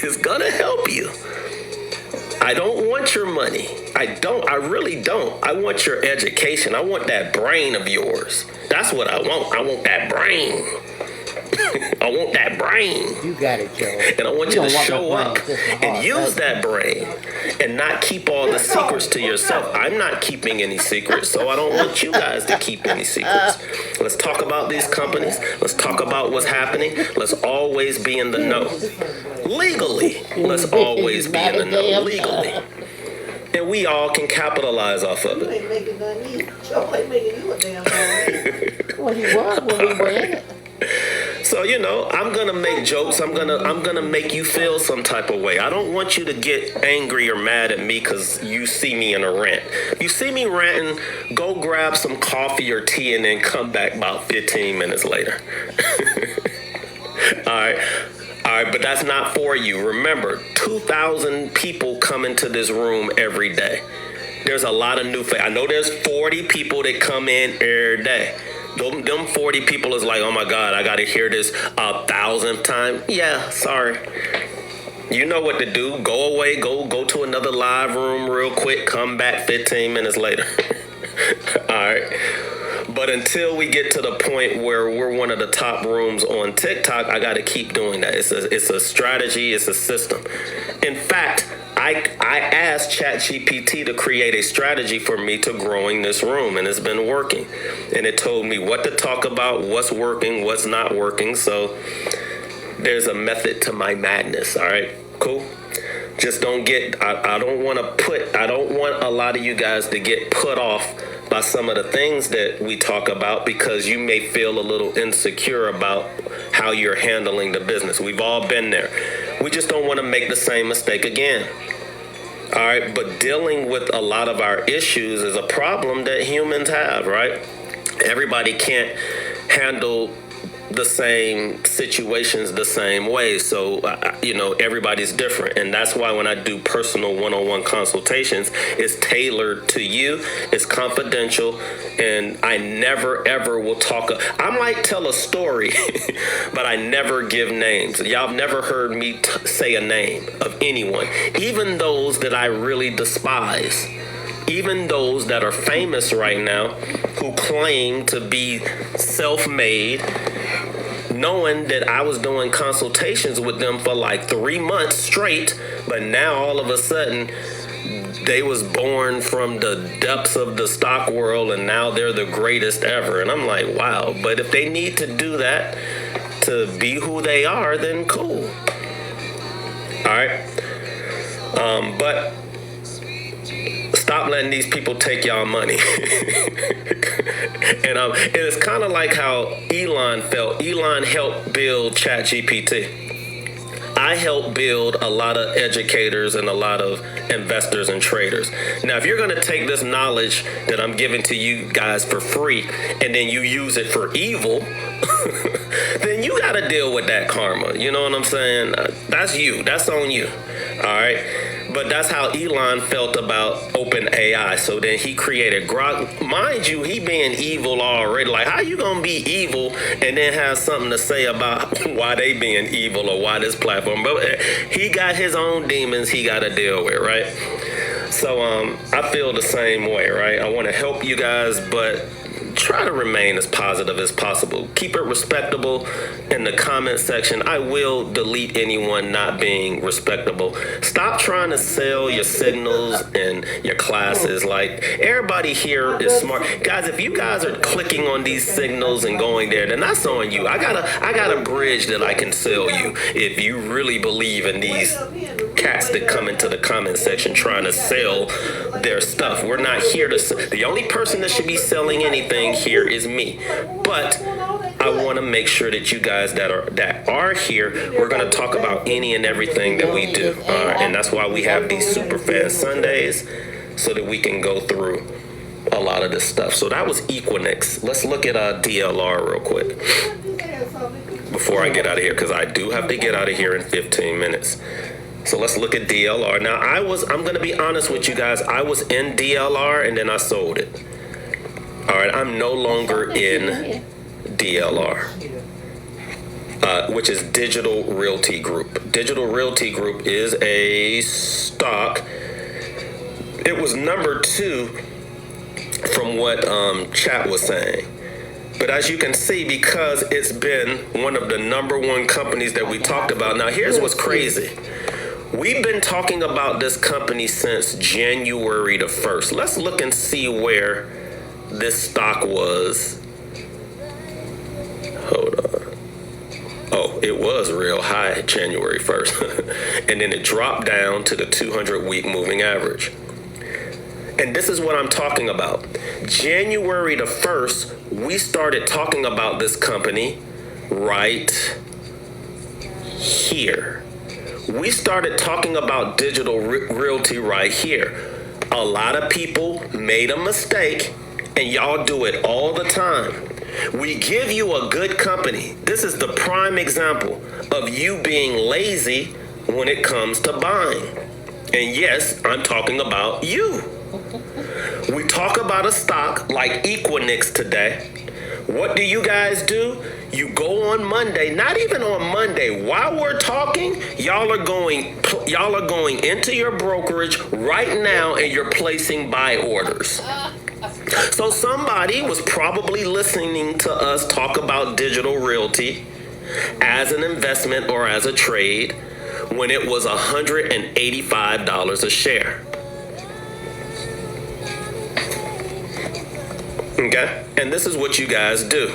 It's gonna help you. I don't want your money. I really don't. I want your education. I want that brain of yours. That's what I want. I want that brain. I want that brain. You got it, Joe. And I want you to show up and use that brain and not keep all the secrets to yourself. I'm not keeping any secrets, so I don't want you guys to keep any secrets. Let's talk about these companies. Let's talk about what's happening. Let's always be in the know. Legally, let's always be in the know. Legally. And we all can capitalize off of You it. ain't making nothing either. Joe ain't making you a damn thing. Well, he was when we were in it. So, you know, I'm gonna make jokes. I'm gonna make you feel some type of way. I don't want you to get angry or mad at me because you see me in a rant. You see me ranting, go grab some coffee or tea and then come back about 15 minutes later. All right, but that's not for you. Remember, 2,000 people come into this room every day. There's a lot of new faces. I know there's 40 people that come in every day. Them 40 people is like, oh my God, I got to hear this 1,000th time. Yeah, sorry. You know what to do. Go away. Go to another live room real quick. Come back 15 minutes later. All right. But until we get to the point where we're one of the top rooms on TikTok, I got to keep doing that. It's a strategy. It's a system. In fact, I asked ChatGPT to create a strategy for me to growing this room, and it's been working. And it told me what to talk about, what's working, what's not working. So there's a method to my madness. All right, cool. Just don't get, I don't want a lot of you guys to get put off by some of the things that we talk about because you may feel a little insecure about how you're handling the business. We've all been there. We just don't want to make the same mistake again. All right, but dealing with a lot of our issues is a problem that humans have, right? Everybody can't handle the same situations the same way. So, everybody's different. And that's why when I do personal one-on-one consultations, it's tailored to you, it's confidential, and I never, ever will talk. I might tell a story, but I never give names. Y'all have never heard me say a name of anyone, even those that I really despise. Even those that are famous right now who claim to be self-made, knowing that I was doing consultations with them for like 3 months straight, but now all of a sudden they was born from the depths of the stock world and now they're the greatest ever. And I'm like, wow. But if they need to do that to be who they are, then cool. All right. But stop stop letting these people take y'all money. And it's kind of like how Elon felt. Elon helped build ChatGPT. I help build a lot of educators and a lot of investors and traders. Now, if you're going to take this knowledge that I'm giving to you guys for free and then you use it for evil, then you got to deal with that karma. You know what I'm saying? That's you. That's on you. All right. But that's how Elon felt about OpenAI. So then he created Grok. Mind you, he being evil already. Like, how you gonna be evil and then have something to say about why they being evil or why this platform? But he got his own demons he got to deal with, right? So I feel the same way, right? I want to help you guys, but try to remain as positive as possible. Keep it respectable in the comment section. I will delete anyone not being respectable. Stop trying to sell your signals and your classes. Like, everybody here is smart. Guys, if you guys are clicking on these signals and going there, then that's on you. I got a bridge that I can sell you if you really believe in these cats that come into the comment section trying to sell their stuff. We're not here to sell. The only person that should be selling anything here is me. But I want to make sure that you guys that are here, we're going to talk about any and everything that we do. And that's why we have these Super Fast Sundays, so that we can go through a lot of this stuff. So that was Equinix. Let's look at DLR real quick before I get out of here, because I do have to get out of here in 15 minutes. So let's look at DLR. Now, I'm going to be honest with you guys. I was in DLR and then I sold it. All right, I'm no longer in DLR, which is Digital Realty Group. Digital Realty Group is a stock. It was number 2 from what chat was saying. But as you can see, because it's been one of the number 1 companies that we talked about. Now, here's what's crazy. We've been talking about this company since January the 1st. Let's look and see where this stock was. Hold on. Oh, it was real high January 1st. And then it dropped down to the 200-week moving average. And this is what I'm talking about. January the 1st, we started talking about this company right here. We started talking about Digital Realty right here. A lot of people made a mistake, and y'all do it all the time. We give you a good company. This is the prime example of you being lazy when it comes to buying. And yes, I'm talking about you. We talk about a stock like Equinix today. What do you guys do? You go on Monday, not even on Monday. While we're talking, y'all are going into your brokerage right now and you're placing buy orders. So somebody was probably listening to us talk about Digital Realty as an investment or as a trade when it was $185 a share. Okay? And this is what you guys do.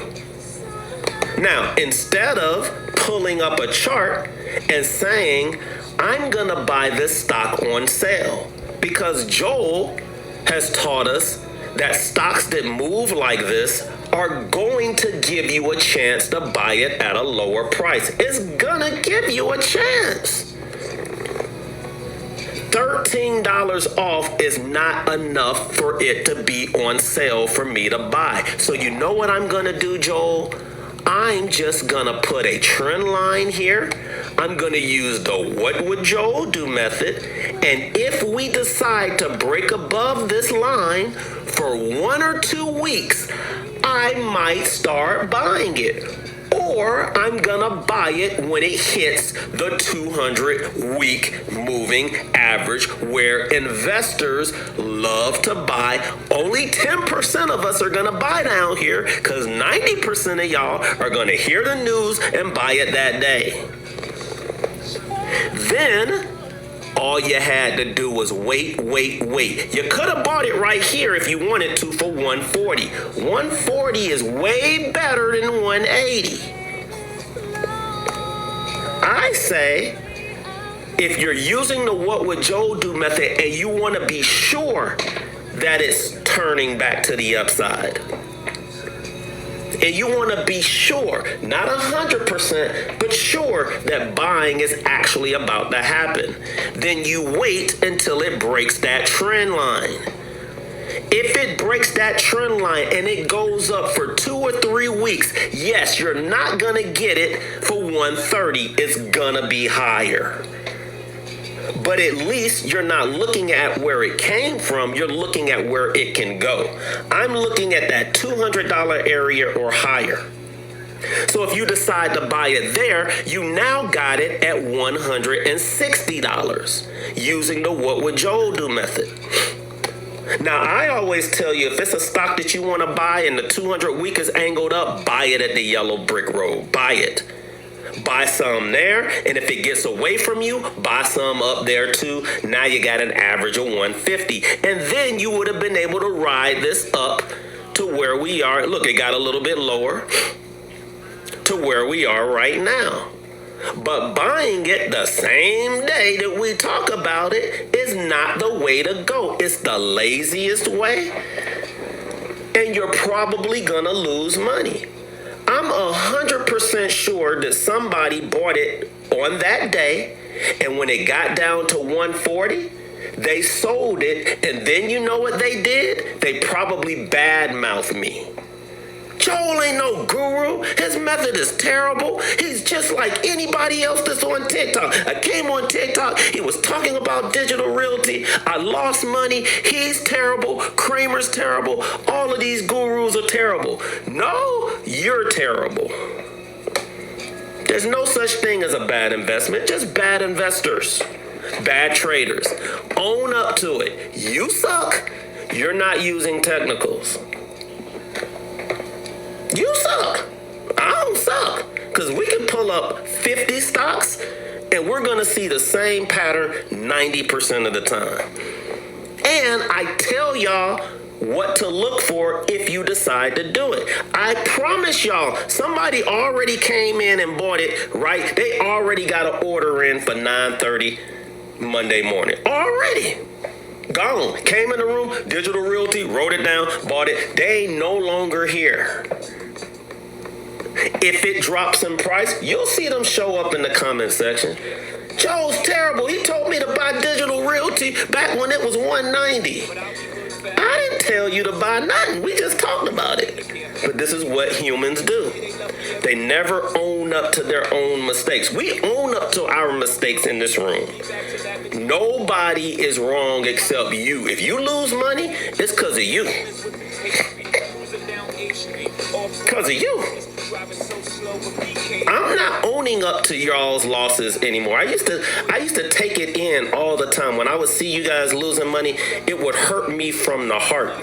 Now, instead of pulling up a chart and saying, I'm going to buy this stock on sale, because Joel has taught us that stocks that move like this are going to give you a chance to buy it at a lower price. It's going to give you a chance. $13 off is not enough for it to be on sale for me to buy. So you know what I'm going to do, Joel? I'm just going to put a trend line here. I'm going to use the what would Joel do method. And if we decide to break above this line for 1 or 2 weeks, I might start buying it. Or I'm going to buy it when it hits the 200-week moving average, where investors love to buy. Only 10% of us are going to buy down here, because 90% of y'all are going to hear the news and buy it that day. Then all you had to do was wait. You could have bought it right here if you wanted to for 140. 140 is way better than 180. I say, if you're using the what would Joel do method and you want to be sure that it's turning back to the upside. And you want to be sure, not 100%, but sure that buying is actually about to happen. Then you wait until it breaks that trend line. If it breaks that trend line and it goes up for 2 or 3 weeks, yes, you're not going to get it for 130. It's going to be higher. But at least you're not looking at where it came from. You're looking at where it can go. I'm looking at that $200 area or higher. So if you decide to buy it there, you now got it at $160 using the What Would Joel Do method. Now, I always tell you, if it's a stock that you want to buy and the 200 week is angled up, buy it at the yellow brick road. Buy it. Buy some there, and if it gets away from you, buy some up there too. Now you got an average of 150, and then you would have been able to ride this up to where we are. Look, it got a little bit lower to where we are right now. But buying it the same day that we talk about it is not the way to go. It's the laziest way, and you're probably gonna lose money. I'm 100% sure that somebody bought it on that day, and when it got down to 140, they sold it, and then you know what they did? They probably badmouthed me. Joel ain't no guru. His method is terrible. He's just like anybody else that's on TikTok. I came on TikTok. He was talking about digital realty. I lost money. He's terrible. Kramer's terrible. All of these gurus are terrible. No, you're terrible. There's no such thing as a bad investment, just bad investors, bad traders. Own up to it. You suck. You're not using technicals. You suck. I don't suck. Because we can pull up 50 stocks and we're going to see the same pattern 90% of the time. And I tell y'all what to look for if you decide to do it. I promise y'all, somebody already came in and bought it, right? They already got an order in for 9:30 Monday morning. Already. Gone. Came in the room, digital realty, wrote it down, bought it. They ain't no longer here. If it drops in price, you'll see them show up in the comment section. Joe's terrible. He told me to buy digital realty back when it was 190. I didn't tell you to buy nothing. We just talked about it. But this is what humans do. They never own up to their own mistakes. We own up to our mistakes in this room. Nobody is wrong except you. If you lose money, it's because of you. Because of you. I'm not owning up to y'all's losses anymore. I used to take it in all the time. When I would see you guys losing money, it would hurt me from the heart.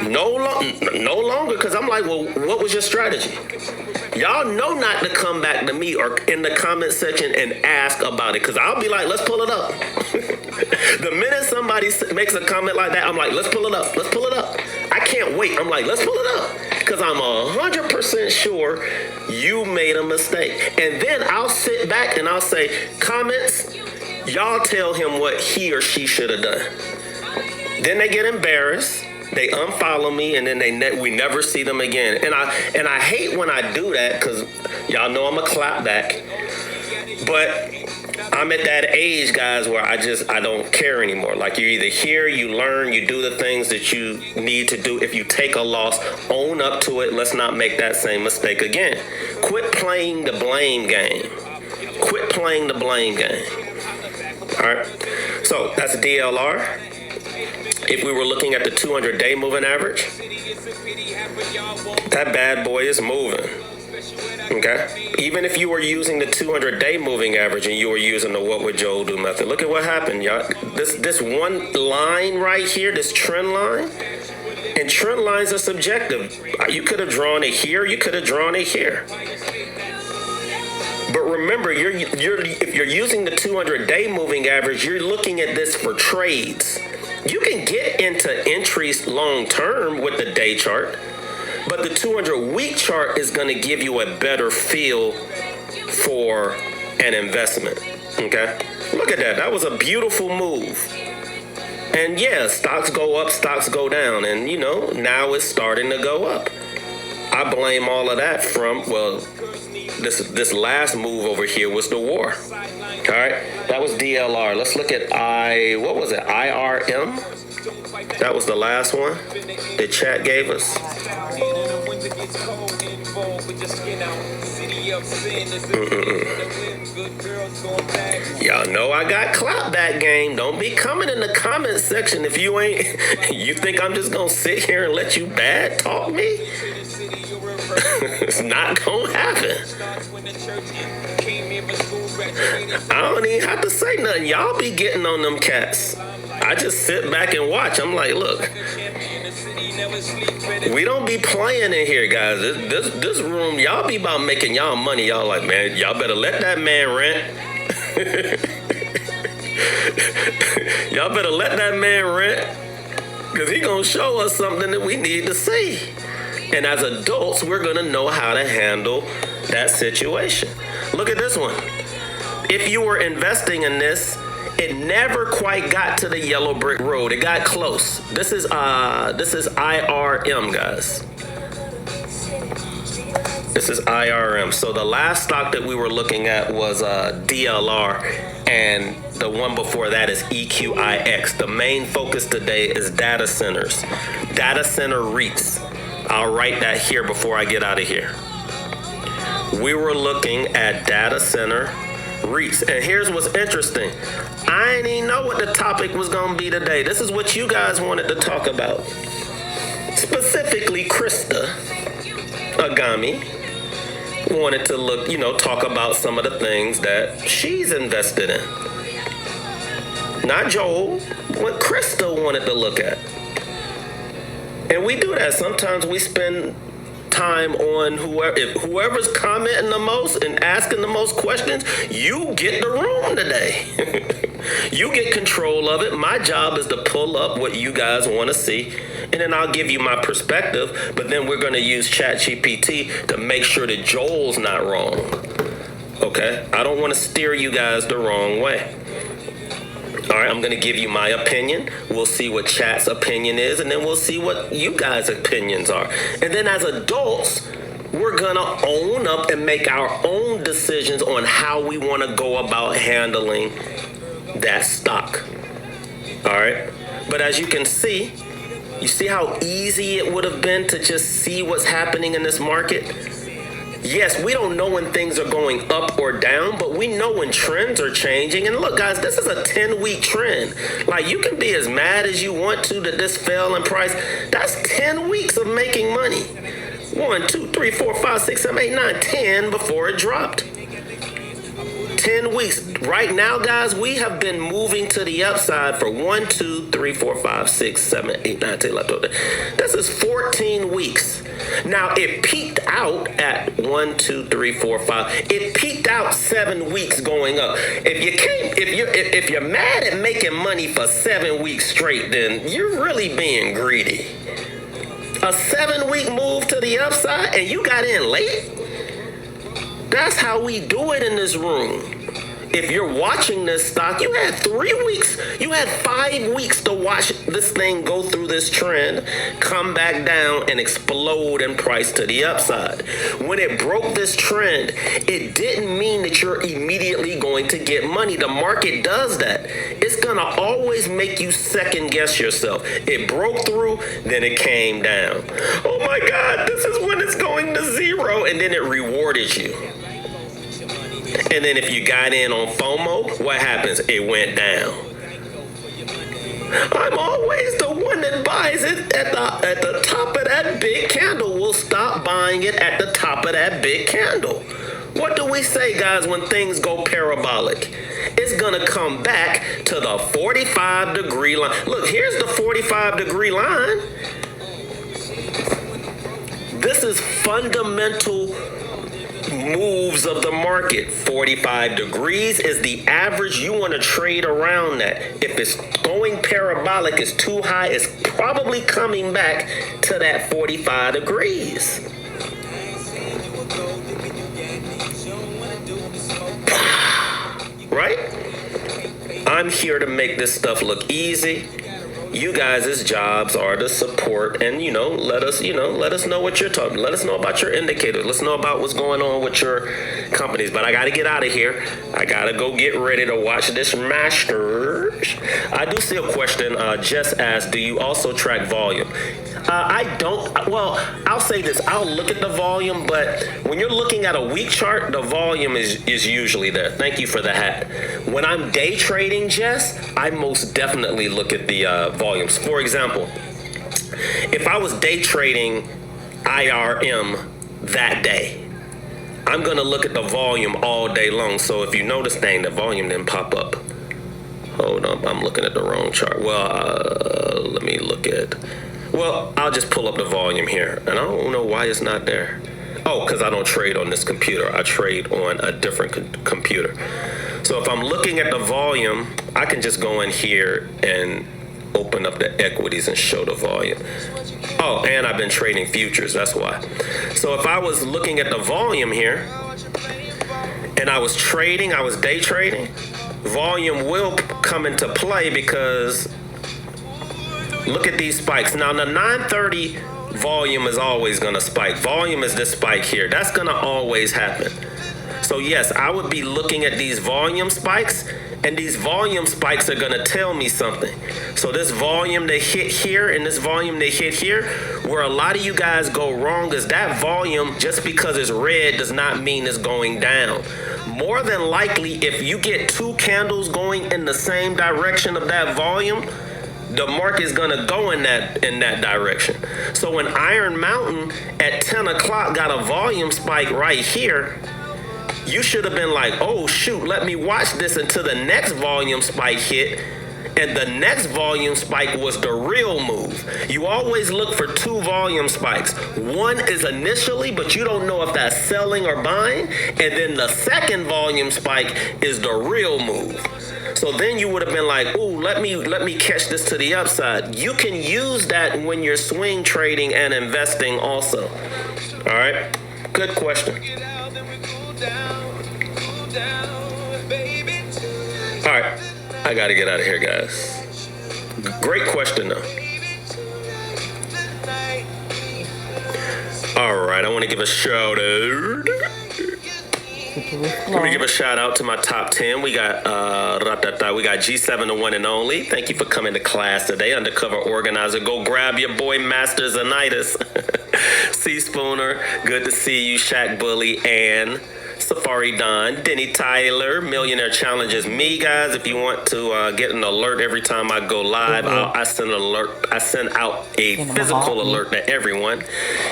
No longer, because I'm like, well, what was your strategy? Y'all know not to come back to me or in the comment section and ask about it, because I'll be like, let's pull it up. The minute somebody makes a comment like that, I'm like, let's pull it up. Let's pull it up. I can't wait. I'm like, let's pull it up. Because I'm 100% sure you made a mistake. And then I'll sit back and I'll say, comments, y'all tell him what he or she should have done. Then they get embarrassed. They unfollow me, and then we never see them again. And I hate when I do that, because y'all know I'm a clap back. But I'm at that age, guys, where I don't care anymore. Like, you either hear, you learn, you do the things that you need to do. If you take a loss, own up to it. Let's not make that same mistake again. Quit playing the blame game. Quit playing the blame game. All right. So that's DLR. If we were looking at the 200-day moving average, that bad boy is moving. Okay? Even if you were using the 200-day moving average and you were using the What Would Joel Do method, look at what happened, y'all. This one line right here, this trend line, and trend lines are subjective. You could have drawn it here, you could have drawn it here. But remember, if you're using the 200-day moving average, you're looking at this for trades. You can get into entries long term with the day chart, but the 200-week chart is going to give you a better feel for an investment. Okay? Look at that. That was a beautiful move. And yeah, stocks go up, stocks go down. And, you know, now it's starting to go up. I blame all of that from, well, this last move over here was the war. All right, that was DLR. Let's look at what was it? IRM? That was the last one that chat gave us. Y'all know I got clapback game. Don't be coming in the comment section if you ain't. You think I'm just gonna sit here and let you bad talk me? It's not gonna happen. I don't even have to say nothing. Y'all be getting on them cats. I just sit back and watch. I'm like, look, we don't be playing in here, guys. This room, y'all be about making y'all money. Y'all like, man, y'all better let that man rent. Y'all better let that man rent, because he gonna show us something that we need to see. And as adults, we're gonna know how to handle that situation. Look at this one. If you were investing in this, it never quite got to the yellow brick road. It got close. This is IRM, guys. This is IRM. So the last stock that we were looking at was DLR, and the one before that is EQIX. The main focus today is data centers, data center REITs. I'll write that here before I get out of here. We were looking at data center REITs. And here's what's interesting. I didn't even know what the topic was going to be today. This is what you guys wanted to talk about. Specifically, Krista Agami wanted to talk about some of the things that she's invested in. Not Joel, what Krista wanted to look at. And we do that. Sometimes we spend time on whoever's commenting the most and asking the most questions. You get the room today. You get control of it. My job is to pull up what you guys want to see, and then I'll give you my perspective, but then we're going to use ChatGPT to make sure that Joel's not wrong. Okay? I don't want to steer you guys the wrong way. All right, I'm going to give you my opinion. We'll see what Chat's opinion is, and then we'll see what you guys' opinions are. And then as adults, we're going to own up and make our own decisions on how we want to go about handling that stock. All right? But as you can see, you see how easy it would have been to just see what's happening in this market? Yes, we don't know when things are going up or down, but we know when trends are changing. And look, guys, this is a 10-week trend. Like, you can be as mad as you want to that this fell in price. That's 10 weeks of making money. 1, 2, 3, 4, 5, 6, 7, 8, 9, 10 before it dropped. 10 weeks. Right now, guys, we have been moving to the upside for 1, 2, 3, 4, 5, 6, 7, 8, 9, 10, 11, 12. This is 14 weeks. Now, it peaked out at 1, 2, 3, 4, 5. It peaked out 7 weeks going up. If you're mad at making money for 7 weeks straight, then you're really being greedy. A 7-week move to the upside and you got in late? That's how we do it in this room. If you're watching this stock, you had 3 weeks, you had 5 weeks to watch this thing go through this trend, come back down and explode in price to the upside. When it broke this trend, it didn't mean that you're immediately going to get money. The market does that. It's gonna always make you second guess yourself. It broke through, then it came down. Oh my God, this is when it's going to zero, and then it rewarded you. And then if you got in on FOMO, what happens? It went down. I'm always the one that buys it at the top of that big candle. We'll stop buying it at the top of that big candle. What do we say, guys, when things go parabolic? It's going to come back to the 45-degree line. Look, here's the 45-degree line. This is fundamental moves of the market. 45 degrees is the average. You want to trade around that. If it's going parabolic, it's too high, it's probably coming back to that 45 degrees. Right? I'm here to make this stuff look easy. you guys' jobs are to support and let us know what you're talking. Let us know about your indicators. Let's know about what's going on with your companies. But I got to get out of here. I got to go get ready to watch this Masters. I do see a question. Just asked, do you also track volume? I don't. Well, I'll say this. I'll look at the volume, but when you're looking at a week chart, the volume is usually there. Thank you for the hat. When I'm day trading, Jess, I most definitely look at the volumes. For example, if I was day trading IRM that day, I'm going to look at the volume all day long. So if you notice, dang, the volume didn't pop up. Hold on, I'm looking at the wrong chart. Well, let me look at... Well, I'll just pull up the volume here. And I don't know why it's not there. Oh, because I don't trade on this computer. I trade on a different computer. So if I'm looking at the volume, I can just go in here and open up the equities and show the volume. Oh, and I've been trading futures. That's why. So if I was looking at the volume here and I was trading, I was day trading, volume will come into play because look at these spikes. Now, the 930 volume is always going to spike. Volume is this spike here. That's going to always happen. So, yes, I would be looking at these volume spikes, and these volume spikes are going to tell me something. So this volume they hit here and this volume they hit here, where a lot of you guys go wrong is that volume, just because it's red, does not mean it's going down. More than likely, if you get two candles going in the same direction of that volume, the market is gonna go in that direction. So when Iron Mountain at 10 o'clock got a volume spike right here, you should have been like, oh shoot, let me watch this until the next volume spike hit. And the next volume spike was the real move. You always look for two volume spikes. One is initially, but you don't know if that's selling or buying. And then the second volume spike is the real move. So then you would have been like, ooh, let me catch this to the upside. You can use that when you're swing trading and investing also. All right, good question. All right, I got to get out of here, guys. Great question, though. All right, I want to give a shout out. Let me give a shout out to my top 10. We got G7, the one and only. Thank you for coming to class today. Undercover organizer. Go grab your boy Master Zanitis. C Spooner, good to see you. Shaq Bully and Safari Don, Denny Tyler, Millionaire Challenges me, guys. If you want to get an alert every time I go live, I send an alert. I send out a physical alert to everyone.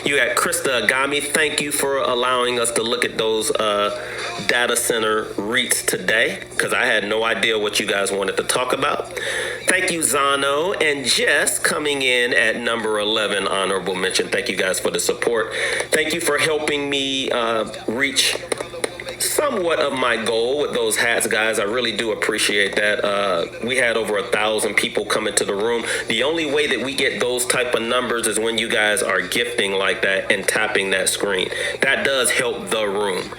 You got Krista Agami. Thank you for allowing us to look at those data center REITs today, because I had no idea what you guys wanted to talk about. Thank you, Zano and Jess, coming in at number 11, honorable mention. Thank you guys for the support. Thank you for helping me reach somewhat of my goal with those hats, guys. I really do appreciate that. We had over 1,000 people come into the room. The only way that we get those type of numbers is when you guys are gifting like that and tapping that screen. That does help the room.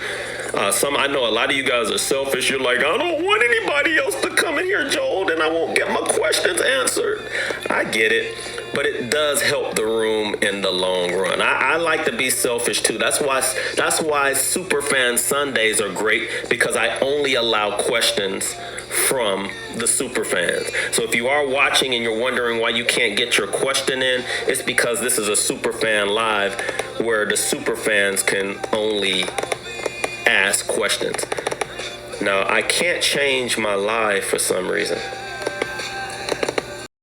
I know a lot of you guys are selfish. You're like, I don't want anybody else to come in here, Joel, then I won't get my questions answered. I get it. But it does help the room in the long run. I like to be selfish too. That's why Superfan Sundays are great, because I only allow questions from the superfans. So if you are watching and you're wondering why you can't get your question in, it's because this is a Superfan Live where the superfans can only ask questions. Now, I can't change my live for some reason.